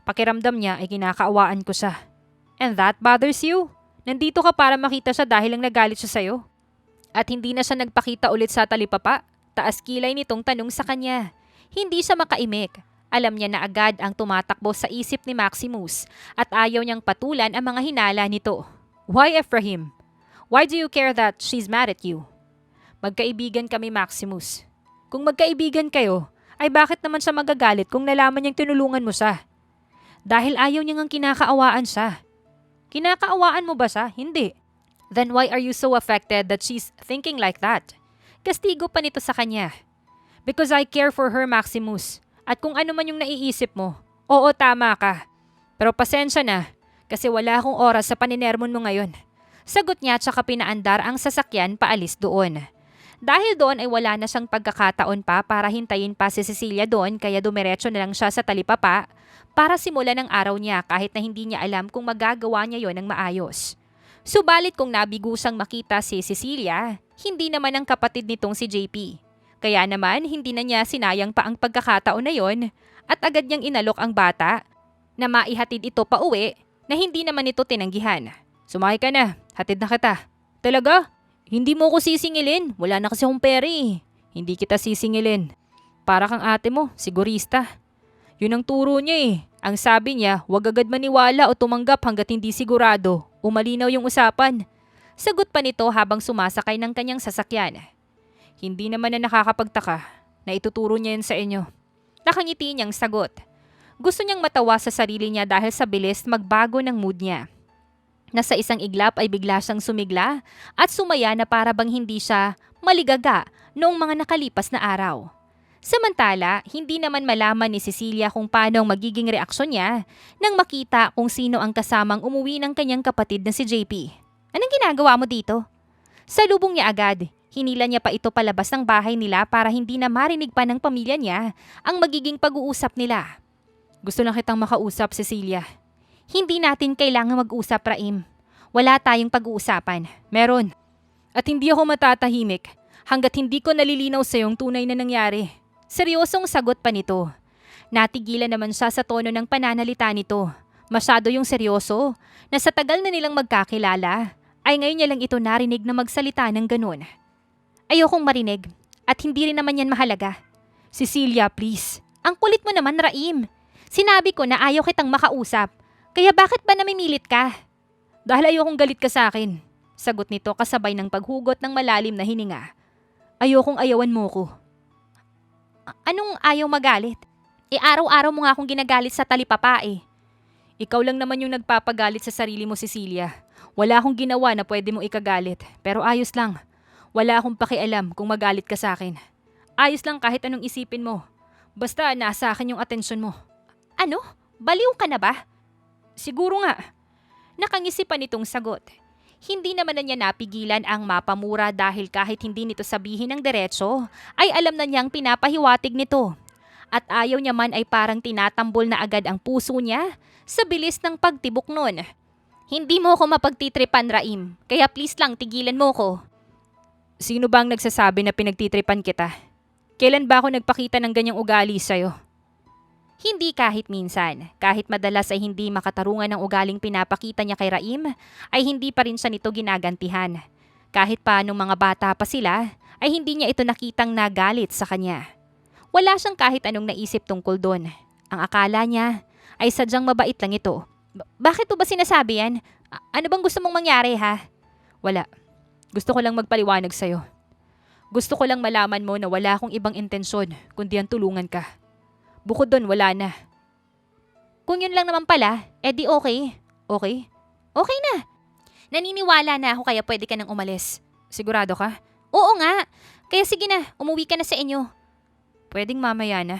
Pakiramdam niya ay kinakaawaan ko siya. And that bothers you? Nandito ka para makita siya dahil lang nagalit siya sa'yo. At hindi na siya nagpakita ulit sa talipapa. Taas kilay nitong tanong sa kanya. Hindi siya makaimik. Alam niya na agad ang tumatakbo sa isip ni Maximus at ayaw niyang patulan ang mga hinala nito. Why, Ephraim? Why do you care that she's mad at you? Magkaibigan kami, Maximus. Kung magkaibigan kayo, ay bakit naman siya magagalit kung nalaman niyang tinulungan mo siya? Dahil ayaw niyang kinakaawaan siya. Kinakaawaan mo ba siya? Hindi. Then why are you so affected that she's thinking like that? Kastigo pa nito sa kanya. Because I care for her, Maximus. At kung ano man yung naiisip mo, oo, tama ka. Pero pasensya na, Kasi wala akong oras sa paninermon mo ngayon. Sagot niya tsaka pinaandar ang sasakyan paalis doon. Dahil doon ay wala na siyang pagkakataon pa para hintayin pa si Cecilia doon kaya dumiretso na lang siya sa talipapa para simulan ang araw niya kahit na hindi niya alam kung magagawa niya yon ng maayos. Subalit kung nabigusang makita si Cecilia, hindi naman ang kapatid nitong si JP. Kaya naman hindi na niya sinayang pa ang pagkakataon na yon at agad niyang inalok ang bata na maihatid ito pa uwi na hindi naman ito tinanggihan. Sumakay ka na, hatid na kita. Talaga? Hindi mo ko sisingilin, wala na kasi akong pera eh. Hindi kita sisingilin. Para kang ate mo, sigurista. Yun ang turo niya eh. Ang sabi niya, huwag agad maniwala o tumanggap hanggat hindi sigurado. Umalinaw yung usapan. Sagot pa nito habang sumasakay ng kanyang sasakyan. Hindi naman na nakakapagtaka na ituturo niya yun sa inyo. Nakangiti niyang sagot. Gusto niyang matawa sa sarili niya dahil sa bilis magbago ng mood niya. Nasa isang iglap ay bigla siyang sumigla at sumaya na para bang hindi siya maligaga noong mga nakalipas na araw. Samantala, hindi naman malaman ni Cecilia kung paano ang magiging reaksyon niya nang makita kung sino ang kasamang umuwi ng kanyang kapatid na si JP. Anong ginagawa mo dito? Salubong niya agad. Hinila niya pa ito palabas ng bahay nila para hindi na marinig pa ng pamilya niya ang magiging pag-uusap nila. Gusto lang kitang makausap, Cecilia. Hindi natin kailangan mag-usap, Raim. Wala tayong pag-uusapan. Meron. At hindi ako matatahimik hanggat hindi ko nalilinaw sa iyong tunay na nangyari. Seryosong sagot pa nito. Natigilan naman siya sa tono ng pananalita nito. Masyado yung seryoso na sa tagal na nilang magkakilala ay ngayon niya lang ito narinig na magsalita ng ganun. Ayokong marinig at hindi rin naman yan mahalaga. Cecilia, please. Ang kulit mo naman, Raim. Sinabi ko na ayaw kitang makausap. Kaya bakit ba namimilit ka? Dahil ayokong galit ka sa akin. Sagot nito kasabay ng paghugot ng malalim na hininga. Ayokong ayawan mo ko. Anong ayaw magalit? Araw-araw mo nga akong ginagalit sa talipapa eh. Ikaw lang naman yung nagpapagalit sa sarili mo, Cecilia. Wala akong ginawa na pwede mo ikagalit. Pero ayos lang. Wala akong pakialam kung magalit ka sa akin. Ayos lang kahit anong isipin mo. Basta nasa akin yung atensyon mo. Ano? Baliw ka na ba? Siguro nga. Nakangisi pa nitong sagot. Hindi naman na niya napigilan ang mapamura dahil kahit hindi nito sabihin ng diretso, ay alam na niyang pinapahiwatig nito. At ayaw niya man ay parang tinatambol na agad ang puso niya sa bilis ng pagtibok nun. Hindi mo ko mapagtitripan, Raim. Kaya please lang tigilan mo ko. Sino ba ang nagsasabi na pinagtitripan kita? Kailan ba ako nagpakita ng ganyang ugali sa'yo? Hindi kahit minsan. Kahit madalas ay hindi makatarungan ng ugaling pinapakita niya kay Raim, ay hindi pa rin siya nito ginagantihan. Kahit pa nung mga bata pa sila, ay hindi niya ito nakitang nagalit sa kanya. Wala siyang kahit anong naisip tungkol doon. Ang akala niya ay sadyang mabait lang ito. Bakit mo ba sinasabi yan? Ano bang gusto mong mangyari ha? Wala. Gusto ko lang magpaliwanag sa'yo. Gusto ko lang malaman mo na wala akong ibang intensyon kundi ang tulungan ka. Bukod doon, wala na. Kung yun lang naman pala, edi okay. Okay? Okay na. Naniniwala na ako kaya pwede ka nang umalis. Sigurado ka? Oo nga. Kaya sige na, umuwi ka na sa inyo. Pwedeng mamaya na.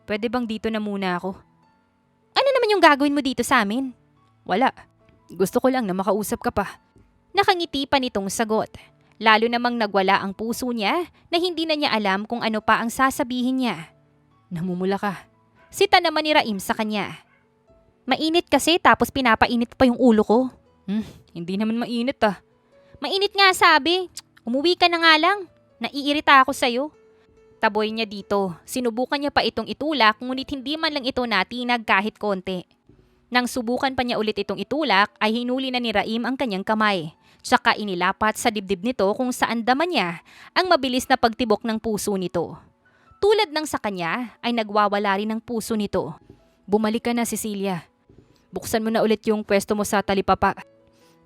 Pwede bang dito na muna ako? Ano naman yung gagawin mo dito sa amin? Wala. Gusto ko lang na makausap ka pa. Nakangiti pa nitong sagot. Lalo namang nagwala ang puso niya na hindi na niya alam kung ano pa ang sasabihin niya. Namumula ka. Sita naman ni Raim sa kanya. Mainit kasi tapos pinapainit pa yung ulo ko. Hindi naman mainit ah. Mainit nga sabi. Umuwi ka na nga lang. Naiirita ako sa'yo. Taboy niya dito. Sinubukan niya pa itong itulak ngunit hindi man lang ito natinag kahit konti. Nang subukan pa niya ulit itong itulak ay hinuli na ni Raim ang kanyang kamay. Tsaka inilapat sa dibdib nito kung saan daman niya ang mabilis na pagtibok ng puso nito. Tulad ng sa kanya ay nagwawala rin ang puso nito. Bumalik ka na, Cecilia. Buksan mo na ulit yung pwesto mo sa talipapa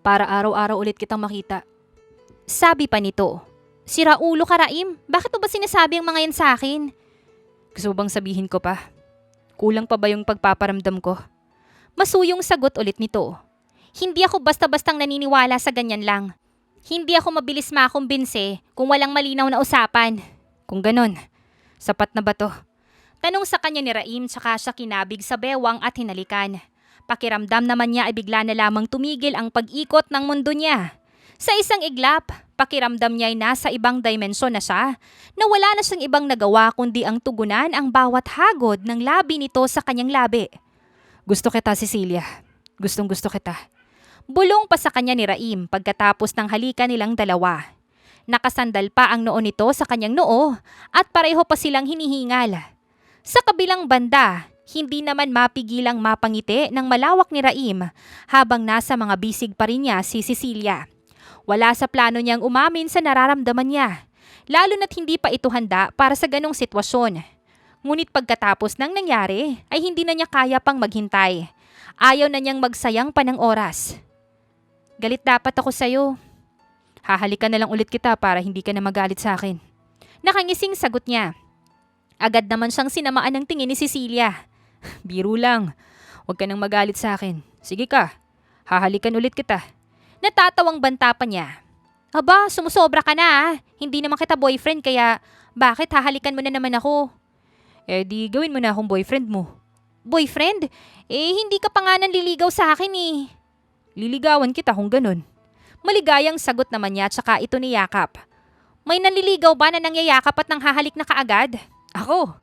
para araw-araw ulit kitang makita. Sabi pa nito. Sira ulo ka, Raim. Bakit mo ba sinasabi ang mga yan sa akin? Gusto bang sabihin ko pa? Kulang pa ba yung pagpaparamdam ko? Masuyong sagot ulit nito. Hindi ako basta-bastang naniniwala sa ganyan lang. Hindi ako mabilis makumbinse kung walang malinaw na usapan. Kung ganon, sapat na ba to? Tanong sa kanya ni Raim tsaka siya kinabig sa bewang at hinalikan. Pakiramdam naman niya ay bigla na lamang tumigil ang pag-ikot ng mundo niya. Sa isang iglap, pakiramdam niya ay nasa ibang dimensyon na siya, na wala na siyang ibang nagawa kundi ang tugunan ang bawat hagod ng labi nito sa kanyang labi. Gusto kita, Cecilia. Gustong gusto kita. Bulong pa sa kanya ni Raim pagkatapos ng halikan nilang dalawa. Nakasandal pa ang noo nito sa kanyang noo at pareho pa silang hinihingal. Sa kabilang banda, hindi naman mapigilang mapangiti ng malawak ni Raim habang nasa mga bisig pa rin niya si Cecilia. Wala sa plano niyang umamin sa nararamdaman niya, lalo na't hindi pa ito handa para sa ganong sitwasyon. Ngunit pagkatapos ng nangyari ay hindi na niya kaya pang maghintay. Ayaw na niyang magsayang pa ng oras. Galit dapat ako sa'yo. Hahalikan na lang ulit kita para hindi ka na magalit sa akin. Nakangising sagot niya. Agad naman siyang sinamaan ng tingin ni Cecilia. Biro lang. Huwag ka nang magalit sa akin. Sige ka. Hahalikan ulit kita. Natatawang banta pa niya. Aba, sumusobra ka na ah. Hindi naman kita boyfriend kaya bakit hahalikan mo na naman ako? Eh di gawin mo na akong boyfriend mo. Boyfriend? Eh hindi ka pa nga nanliligaw sa akin eh. Liligawan kita kung ganun. Maligayang sagot naman niya tsaka ito niyakap. May nanliligaw ba na nangyayakap at nang hahalik na kaagad? Ako.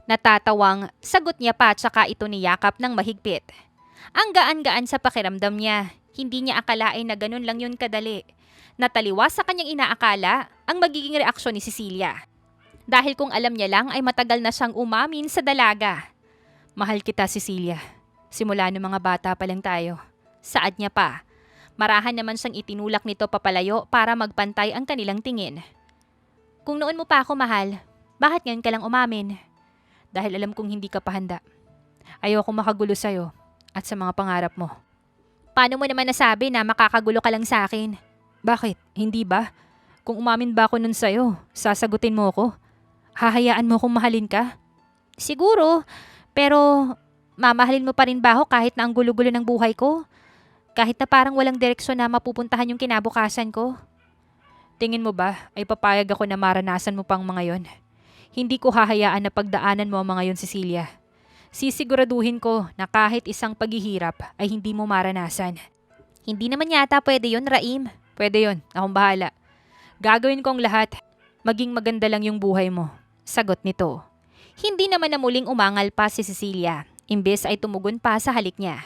Natatawang sagot niya pa tsaka ito niyakap ng mahigpit. Ang gaan-gaan sa pakiramdam niya. Hindi niya akalain na ganun lang yun kadali. Nataliwas sa kanyang inaakala ang magiging reaksyon ni Cecilia. Dahil kung alam niya lang ay matagal na siyang umamin sa dalaga. Mahal kita, Cecilia. Simula ng mga bata pa lang tayo. Saad niya pa. Marahan naman siyang itinulak nito papalayo para magpantay ang kanilang tingin. Kung noon mo pa ako mahal, bakit ngayon ka lang umamin? Dahil alam kong hindi ka pa handa. Ayoko makagulo sa'yo at sa mga pangarap mo. Paano mo naman nasabi na makakagulo ka lang sa akin? Bakit? Hindi ba? Kung umamin ba ako nun sa'yo, sasagutin mo ako? Hahayaan mo kong mahalin ka? Siguro, pero mamahalin mo pa rin ba ako kahit na ang gulo-gulo ng buhay ko? Kahit na parang walang direksyon na mapupuntahan yung kinabukasan ko? Tingin mo ba ay papayag ako na maranasan mo pang mga yon? Hindi ko hahayaan na pagdaanan mo ang mga yon, Cecilia. Sisiguraduhin ko na kahit isang paghihirap ay hindi mo maranasan. Hindi naman yata pwede yon, Raim. Pwede yon, akong bahala. Gagawin ko ang lahat. Maging maganda lang yung buhay mo. Sagot nito. Hindi naman na muling umangal pa si Cecilia. Imbes ay tumugon pa sa halik niya.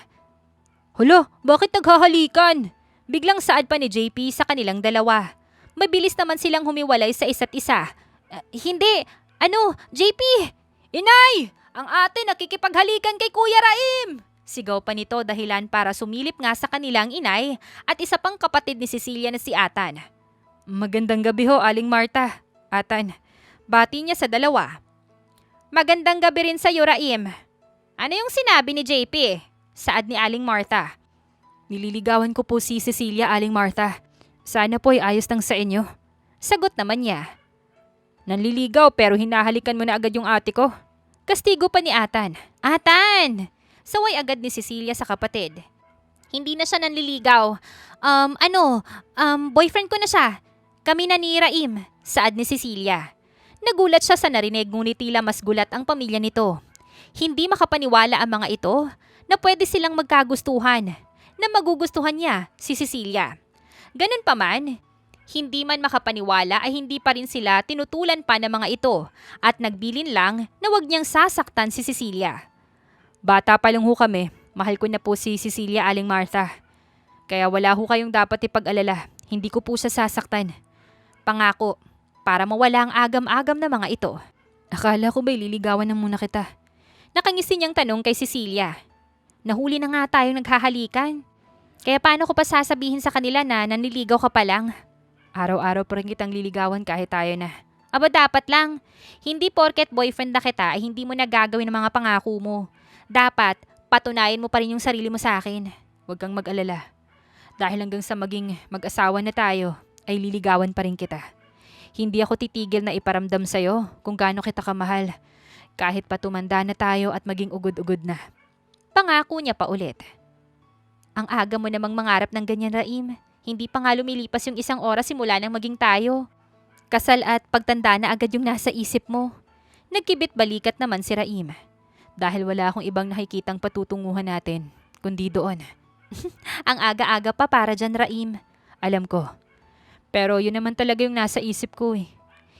Hala, bakit naghahalikan? Biglang saad pa ni JP sa kanilang dalawa. Mabilis naman silang humiwalay sa isa't isa. Hindi, JP! Inay! Ang ate nakikipaghalikan kay Kuya Raim! Sigaw pa nito dahilan para sumilip nga sa kanilang inay at isa pang kapatid ni Cecilia na si Atan. Magandang gabi ho, Aling Marta. Atan, bati niya sa dalawa. Magandang gabi rin sa iyo, Raim. Ano yung sinabi ni JP? Saad ni Aling Marta. Nililigawan ko po si Cecilia, Aling Marta. Sana po ay ayos lang sa inyo. Sagot naman niya. Nanliligaw pero hinahalikan mo na agad yung ate ko. Kastigo pa ni Atan. Atan! Saway agad ni Cecilia sa kapatid. Hindi na siya nanliligaw. Boyfriend ko na siya. Kami na ni Raim. Saad ni Cecilia. Nagulat siya sa narinig ngunit tila mas gulat ang pamilya nito. Hindi makapaniwala ang mga ito na pwede silang magkagustuhan, na magugustuhan niya si Cecilia. Ganun pa man, hindi man makapaniwala ay hindi pa rin sila tinutulan pa ng mga ito at nagbilin lang na wag niyang sasaktan si Cecilia. Bata pa lang ho kami, mahal ko na po si Cecilia, Aling Martha. Kaya wala ho kayong dapat ipag-alala, hindi ko po siya sasaktan. Pangako, para mawala ang agam-agam na mga ito. Akala ko ba'y liligawan na muna kita? Nakangisi niyang tanong kay Cecilia. Nahuli na nga tayong naghahalikan. Kaya paano ko pa sasabihin sa kanila na nanliligaw ka pa lang? Araw-araw pa rin kitang liligawan kahit tayo na. Aba dapat lang. Hindi porket boyfriend na kita ay hindi mo nagagawin ang mga pangako mo. Dapat patunayan mo pa rin yung sarili mo sa akin. Huwag kang mag-alala. Dahil hanggang sa maging mag-asawa na tayo ay liligawan pa rin kita. Hindi ako titigil na iparamdam sa'yo kung gaano kita kamahal. Kahit pa tumanda na tayo at maging ugod-ugod na. Pangako niya pa ulit. Ang aga mo namang mangarap ng ganyan, Raim. Hindi pa nga lumilipas yung isang oras simula nang maging tayo. Kasal at pagtanda na agad yung nasa isip mo. Nagkibit balikat naman si Raim. Dahil wala akong ibang nakikitang patutunguhan natin, kundi doon. Ang aga-aga pa para dyan, Raim. Alam ko. Pero yun naman talaga yung nasa isip ko eh.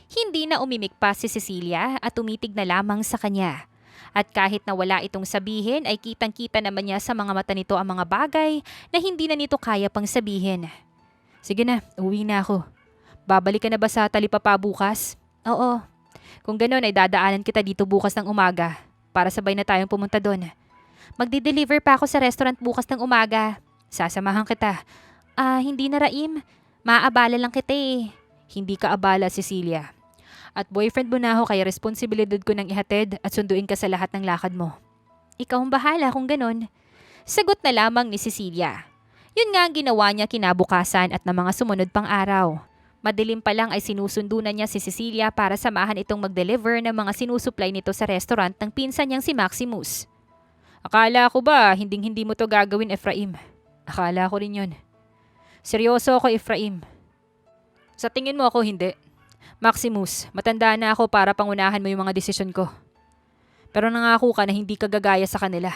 Hindi na umimik pa si Cecilia at tumitig na lamang sa kanya. At kahit na wala itong sabihin ay kitang-kita naman niya sa mga mata nito ang mga bagay na hindi na nito kaya pang sabihin. Sige na, uwi na ako. Babalik ka na ba sa Talipapa bukas? Oo. Kung gano'n ay dadaanan kita dito bukas ng umaga para sabay na tayong pumunta doon. Magdi-deliver pa ako sa restaurant bukas ng umaga. Sasamahan kita. Hindi na, Raim. Maaabala lang kita eh. Hindi ka abala, Cecilia. At boyfriend mo na ako kaya responsibilidad ko nang ihatid at sunduin ka sa lahat ng lakad mo. Ikaw ang bahala kung ganon. Sagot na lamang ni Cecilia. Yun nga ang ginawa niya kinabukasan at na mga sumunod pang araw. Madilim pa lang ay sinusundo na niya si Cecilia para samahan itong mag-deliver ng mga sinusupply nito sa restaurant ng pinsan niyang si Maximus. Akala ko ba hinding-hindi mo to gagawin, Efraim? Akala ko rin yun. Seryoso ako, Efraim. Sa tingin mo ako hindi. Maximus, matanda na ako para pangunahan mo yung mga desisyon ko. Pero nangako ka na hindi ka gagaya sa kanila.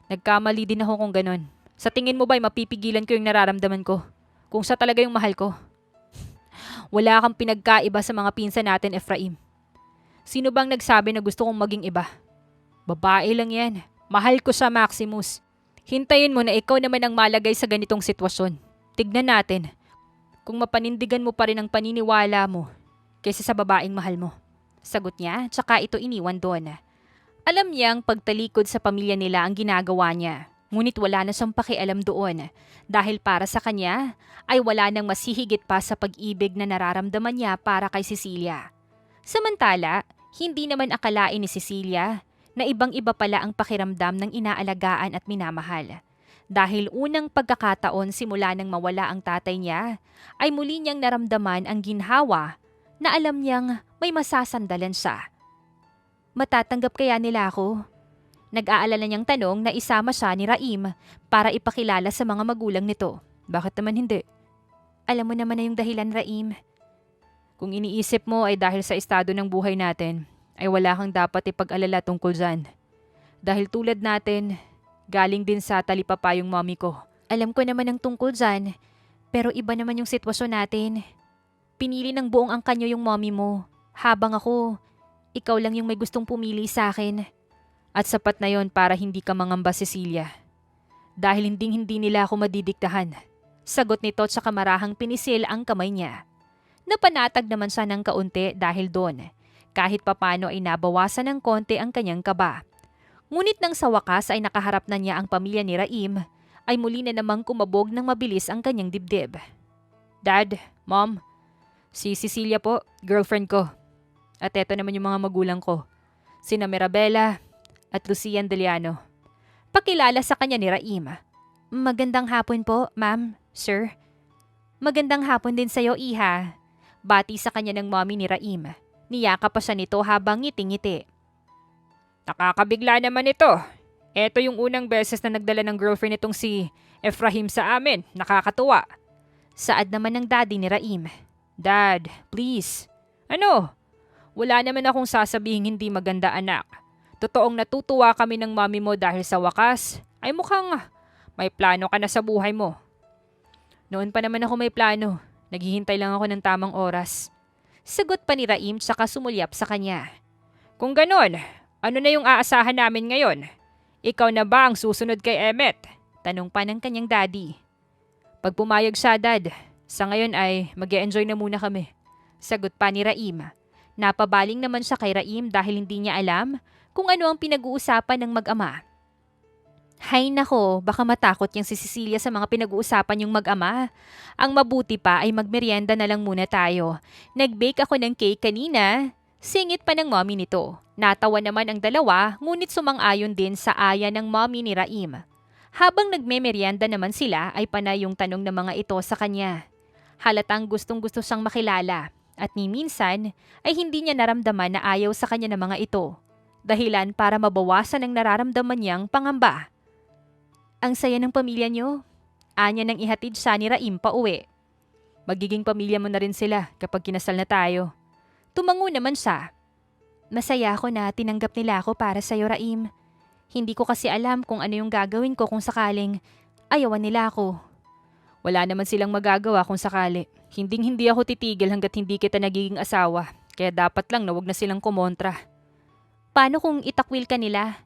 Nagkamali din ako kung ganon. Sa tingin mo ba'y mapipigilan ko yung nararamdaman ko? Kung siya talaga yung mahal ko? Wala kang pinagkaiba sa mga pinsan natin, Efraim. Sino bang nagsabi na gusto kong maging iba? Babae lang yan. Mahal ko siya, Maximus. Hintayin mo na ikaw naman ang malagay sa ganitong sitwasyon. Tignan natin kung mapanindigan mo pa rin ang paniniwala mo kaysa sa babaeng mahal mo. Sagot niya, tsaka ito iniwan doon. Alam niyang pagtalikod sa pamilya nila ang ginagawa niya. Ngunit wala na siyang pakialam doon dahil para sa kanya ay wala nang masihigit pa sa pag-ibig na nararamdaman niya para kay Cecilia. Samantala, hindi naman akalain ni Cecilia na ibang-iba pala ang pakiramdam ng inaalagaan at minamahal. Dahil unang pagkakataon simula nang mawala ang tatay niya, ay muli niyang naramdaman ang ginhawa na alam niyang may masasandalan siya. Matatanggap kaya nila ako? Nag-aalala niyang tanong na isama siya ni Raim para ipakilala sa mga magulang nito. Bakit naman hindi? Alam mo naman na yung dahilan, Raim. Kung iniisip mo ay dahil sa estado ng buhay natin, ay wala kang dapat ipag-alala tungkol dyan. Dahil tulad natin, galing din sa Talipapa yung mommy ko. Alam ko naman ang tungkol dyan, pero iba naman yung sitwasyon natin. Pinili ng buong angkanyo yung mommy mo, habang ako, ikaw lang yung may gustong pumili sa akin. At sapat na yon para hindi ka mangamba, Cecilia. Dahil hindi nila ako madidiktahan. Sagot nito tsaka marahang pinisil ang kamay niya. Napanatag naman siya ng kaunti dahil doon. Kahit papano ay nabawasan ng konti ang kanyang kaba. Ngunit nang sa wakas ay nakaharap na niya ang pamilya ni Raim, ay muli na namang kumabog ng mabilis ang kanyang dibdib. Dad, Mom, si Cecilia po, girlfriend ko. At eto naman yung mga magulang ko, sina Mirabela at Lucian Deliano. Pakilala sa kanya ni Raim. Magandang hapon po, ma'am, sir. Magandang hapon din sa'yo, iha. Bati sa kanya ng mommy ni Raim. Niyakap pa siya nito habang ngiti-ngiti. Nakakabigla naman ito. Ito yung unang beses na nagdala ng girlfriend itong si Efraim sa amin. Nakakatuwa. Saad naman ng daddy ni Raim. Dad, please. Ano? Wala naman akong sasabihing hindi maganda, anak. Totoong natutuwa kami ng mami mo dahil sa wakas ay mukhang may plano ka na sa buhay mo. Noon pa naman ako may plano. Naghihintay lang ako ng tamang oras. Sagot pa ni Raim tsaka sumulyap sa kanya. Kung ganon, ano na yung aasahan namin ngayon? Ikaw na ba ang susunod kay Emmet? Tanong pa ng kanyang daddy. Pag pumayag siya, Dad, sa ngayon ay mag-e-enjoy na muna kami. Sagot pa ni Raim. Napabaling naman siya kay Raim dahil hindi niya alam kung ano ang pinag-uusapan ng mag-ama. Hay nako, baka matakot yung si Cecilia sa mga pinag-uusapan yung mag-ama. Ang mabuti pa ay magmerienda na lang muna tayo. Nag-bake ako ng cake kanina. Singit pa ng mommy nito. Natawa naman ang dalawa, ngunit sumang-ayon din sa aya ng mommy ni Raim. Habang nagme-merienda naman sila ay panay yung tanong ng mga ito sa kanya. Halatang gustong-gusto siyang makilala at ni minsan ay hindi niya naramdaman na ayaw sa kanya ng mga ito. Dahilan para mabawasan ang nararamdaman niyang pangamba. Ang saya ng pamilya niyo. Anya nang ihatid siya ni Raim pa uwi. Magiging pamilya mo na rin sila kapag kinasal na tayo. Tumango naman siya. Masaya ako na tinanggap nila ako para sa'yo, Raim. Hindi ko kasi alam kung ano yung gagawin ko kung sakaling ayawan nila ako. Wala naman silang magagawa kung sakali. Hinding-hindi ako titigil hanggat hindi kita nagiging asawa. Kaya dapat lang na wag na silang kumontra. Paano kung itakwil ka nila?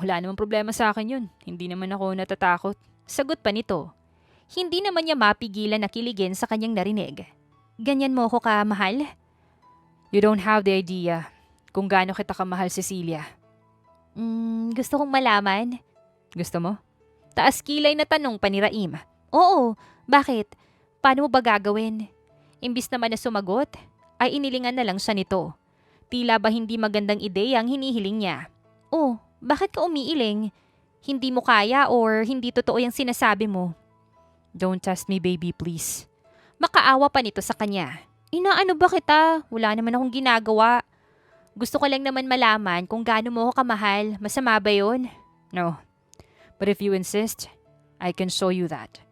Wala namang problema sa akin yun. Hindi naman ako natatakot. Sagot pa nito. Hindi naman niya mapigilan na kiligin sa kanyang narinig. Ganyan mo ako kamahal? You don't have the idea kung gaano kita kamahal, Cecilia. Gusto kong malaman. Gusto mo? Taas kilay na tanong pa ni Raim. Oo, bakit? Paano mo ba gagawin? Imbis naman na sumagot, ay inilingan na lang siya nito. Tila ba hindi magandang ideya ang hinihiling niya? Oh, bakit ka umiiling? Hindi mo kaya or hindi totoo yung sinasabi mo? Don't test me, baby, please. Makaawa pa nito sa kanya. Inaano ba kita? Wala naman akong ginagawa. Gusto ko lang naman malaman kung gaano mo ako kamahal. Masama ba yun? No. But if you insist, I can show you that.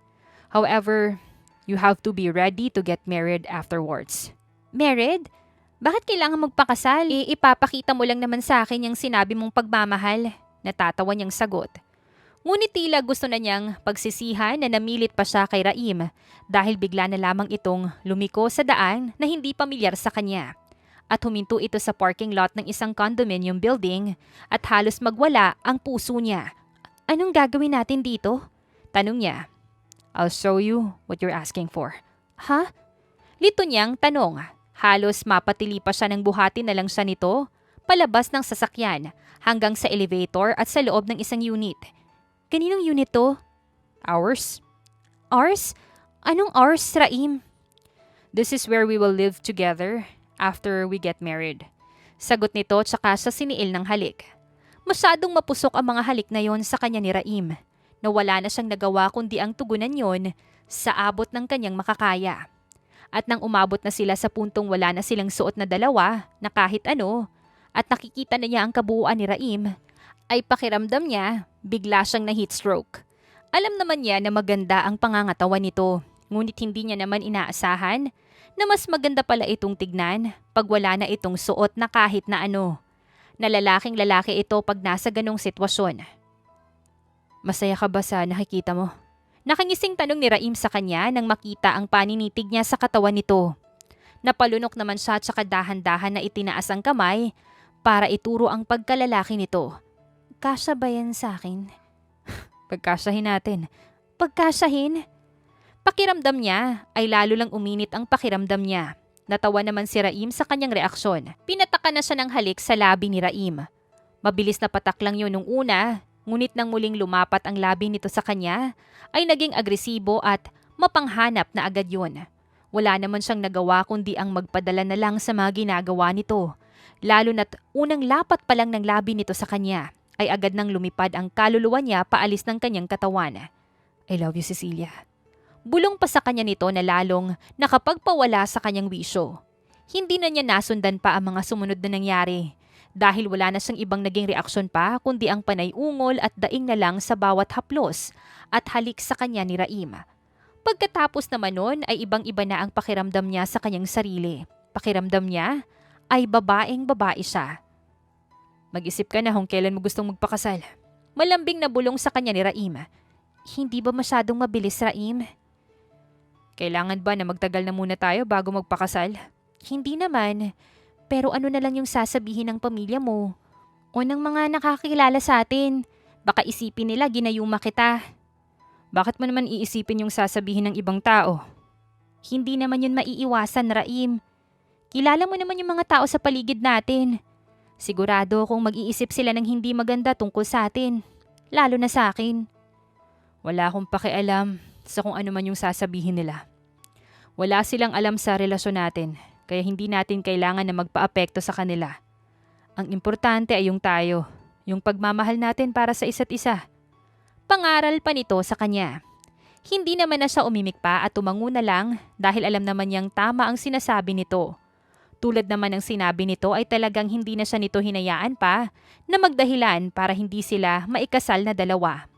However, you have to be ready to get married afterwards. Married? Bakit kailangan magpakasal? Ipapakita mo lang naman sa akin yung sinabi mong pagmamahal. Natatawa niyang sagot. Ngunit tila gusto na niyang pagsisihan na namilit pa siya kay Raim dahil bigla na lamang itong lumiko sa daan na hindi pamilyar sa kanya. At huminto ito sa parking lot ng isang condominium building at halos magwala ang puso niya. Anong gagawin natin dito? Tanong niya. I'll show you what you're asking for. Ha? Lito niyang tanong. Halos mapatili pa siya ng buhati na lang siya nito, palabas ng sasakyan hanggang sa elevator at sa loob ng isang unit. Kaninong unit to? Ours. Ours? Anong ours, Raim? This is where we will live together after we get married. Sagot nito tsaka sa siniil ng halik. Masyadong mapusok ang mga halik na yon sa kanya ni Raim, na wala na siyang nagawa kundi ang tugunan yon sa abot ng kanyang makakaya. At nang umabot na sila sa puntong wala na silang suot na dalawa na kahit ano, at nakikita na niya ang kabuuan ni Raim, ay pakiramdam niya bigla siyang na heat stroke. Alam naman niya na maganda ang pangangatawan nito, ngunit hindi niya naman inaasahan na mas maganda pala itong tignan pag wala na itong suot na kahit na ano. Na lalaking lalaki ito pag nasa ganong sitwasyon. Masaya ka ba sa nakikita mo? Nakangising tanong ni Raim sa kanya nang makita ang paninitig niya sa katawan nito. Napalunok naman siya at saka dahan-dahan na itinaas ang kamay para ituro ang pagkalalaki nito. Kasya ba yan sa akin? Pagkasyahin natin. Pagkasyahin? Pakiramdam niya ay lalo lang uminit ang pakiramdam niya. Natawa naman si Raim sa kanyang reaksyon. Pinataka na siya ng halik sa labi ni Raim. Mabilis na patak lang yun nung una, ngunit nang muling lumapat ang labi nito sa kanya, ay naging agresibo at mapanghanap na agad yun. Wala naman siyang nagawa kundi ang magpadala na lang sa mga ginagawa nito. Lalo na't unang lapat pa lang ng labi nito sa kanya, ay agad nang lumipad ang kaluluwa niya paalis ng kanyang katawan. I love you, Cecilia. Bulong pa sa kanya nito na lalong nakapagpawala sa kanyang wisyo. Hindi na niya nasundan pa ang mga sumunod na nangyari dahil wala na siyang ibang naging reaksyon pa kundi ang panay-ungol at daing na lang sa bawat haplos at halik sa kanya ni Raim. Pagkatapos naman nun ay ibang-iba na ang pakiramdam niya sa kanyang sarili. Pakiramdam niya ay babaeng-babae siya. Mag-isip ka na kung kailan mo gustong magpakasal. Malambing na bulong sa kanya ni Raim. Hindi ba masyadong mabilis, Raim? Kailangan ba na magtagal na muna tayo bago magpakasal? Hindi naman. Pero ano na lang yung sasabihin ng pamilya mo? O ng mga nakakilala sa atin? Baka isipin nila ginayuma kita. Bakit mo naman iisipin yung sasabihin ng ibang tao? Hindi naman yun maiiwasan, Raim. Kilala mo naman yung mga tao sa paligid natin. Sigurado kung mag-iisip sila ng hindi maganda tungkol sa atin. Lalo na sa akin. Wala akong pakialam sa kung ano man yung sasabihin nila. Wala silang alam sa relasyon natin, kaya hindi natin kailangan na magpaapekto sa kanila. Ang importante ay yung tayo, yung pagmamahal natin para sa isa't isa. Pangaral pa nito sa kanya. Hindi naman na siya umimik pa at tumango na lang dahil alam naman niyang tama ang sinasabi nito. Tulad naman ng sinabi nito ay talagang hindi na siya nito hinayaan pa na magdahilan para hindi sila maikasal na dalawa.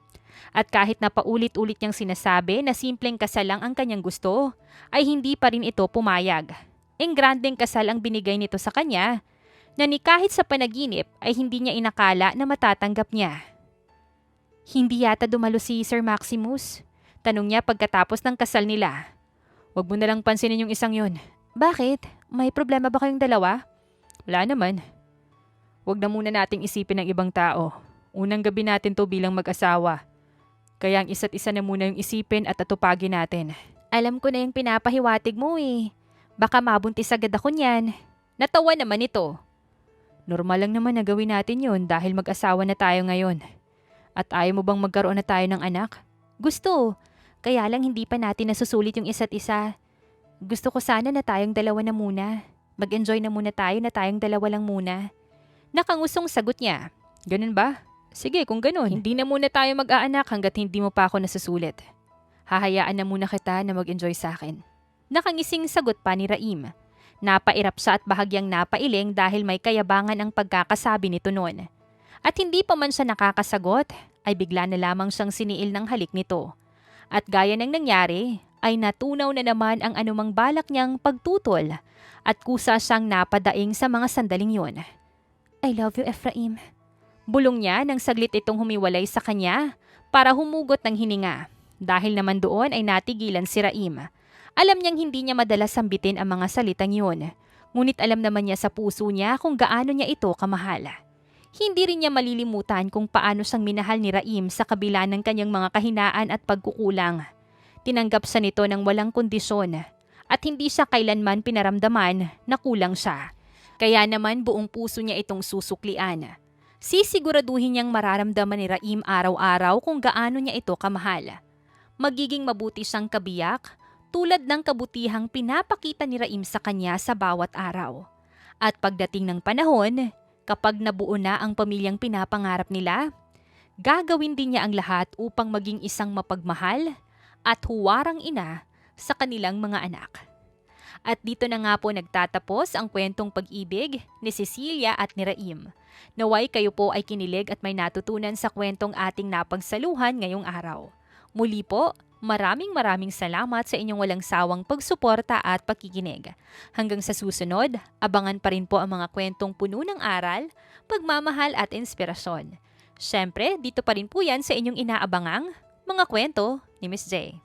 At kahit na paulit-ulit niyang sinasabi na simpleng kasal lang ang kanyang gusto, ay hindi pa rin ito pumayag. Engrandeng kasal ang binigay nito sa kanya, na ni kahit sa panaginip ay hindi niya inakala na matatanggap niya. Hindi yata dumalo si Sir Maximus. Tanong niya pagkatapos ng kasal nila. Huwag mo nalang pansinin yung isang yun. Bakit? May problema ba kayong dalawa? Wala naman. Huwag na muna nating isipin ng ibang tao. Unang gabi natin to bilang mag-asawa. Kaya ang isa't isa na muna yung isipin at atupagin natin. Alam ko na yung pinapahiwatig mo eh. Baka mabuntis agad ako niyan. Natawa naman ito. Normal lang naman na gawin natin yun dahil mag-asawa na tayo ngayon. At ayaw mo bang magkaroon na tayo ng anak? Gusto. Kaya lang hindi pa natin nasusulit yung isa't isa. Gusto ko sana na tayong dalawa na muna. Mag-enjoy na muna tayo na tayong dalawa lang muna. Nakangusong sagot niya. Ganun ba? Sige, kung ganun. Hindi na muna tayo mag-aanak hanggat hindi mo pa ako nasusulit. Hahayaan na muna kita na mag-enjoy sa akin. Nakangising sagot pa ni Raim. Napairap siya at bahagyang napailing dahil may kayabangan ang pagkakasabi nito noon. At hindi pa man siya nakakasagot, ay bigla na lamang siyang siniil ng halik nito. At gaya ng nangyari, ay natunaw na naman ang anumang balak niyang pagtutol at kusa siyang napadaing sa mga sandaling yun. I love you, Ephraim. Bulong niya nang saglit itong humiwalay sa kanya para humugot ng hininga. Dahil naman doon ay natigilan si Raim. Alam niyang hindi niya madalas sambitin ang mga salitang yun. Ngunit alam naman niya sa puso niya kung gaano niya ito kamahal. Hindi rin niya malilimutan kung paano siyang minahal ni Raim sa kabila ng kanyang mga kahinaan at pagkukulang. Tinanggap siya nito ng walang kondisyon at hindi siya kailanman pinaramdaman na kulang siya. Kaya naman buong puso niya itong susuklian. Sisiguraduhin niyang mararamdaman ni Raim araw-araw kung gaano niya ito kamahal. Magiging mabuti siyang kabiyak tulad ng kabutihang pinapakita ni Raim sa kanya sa bawat araw. At pagdating ng panahon, kapag nabuo na ang pamilyang pinapangarap nila, gagawin din niya ang lahat upang maging isang mapagmahal at huwarang ina sa kanilang mga anak. At dito na nga po nagtatapos ang kwentong pag-ibig ni Cecilia at ni Raim. Naway kayo po ay kinilig at may natutunan sa kwentong ating napagsaluhan ngayong araw. Muli po, maraming salamat sa inyong walang sawang pagsuporta at pakikinig. Hanggang sa susunod, abangan pa rin po ang mga kwentong puno ng aral, pagmamahal at inspirasyon. Siyempre, dito pa rin po yan sa inyong inaabangang mga kwento ni Miss J.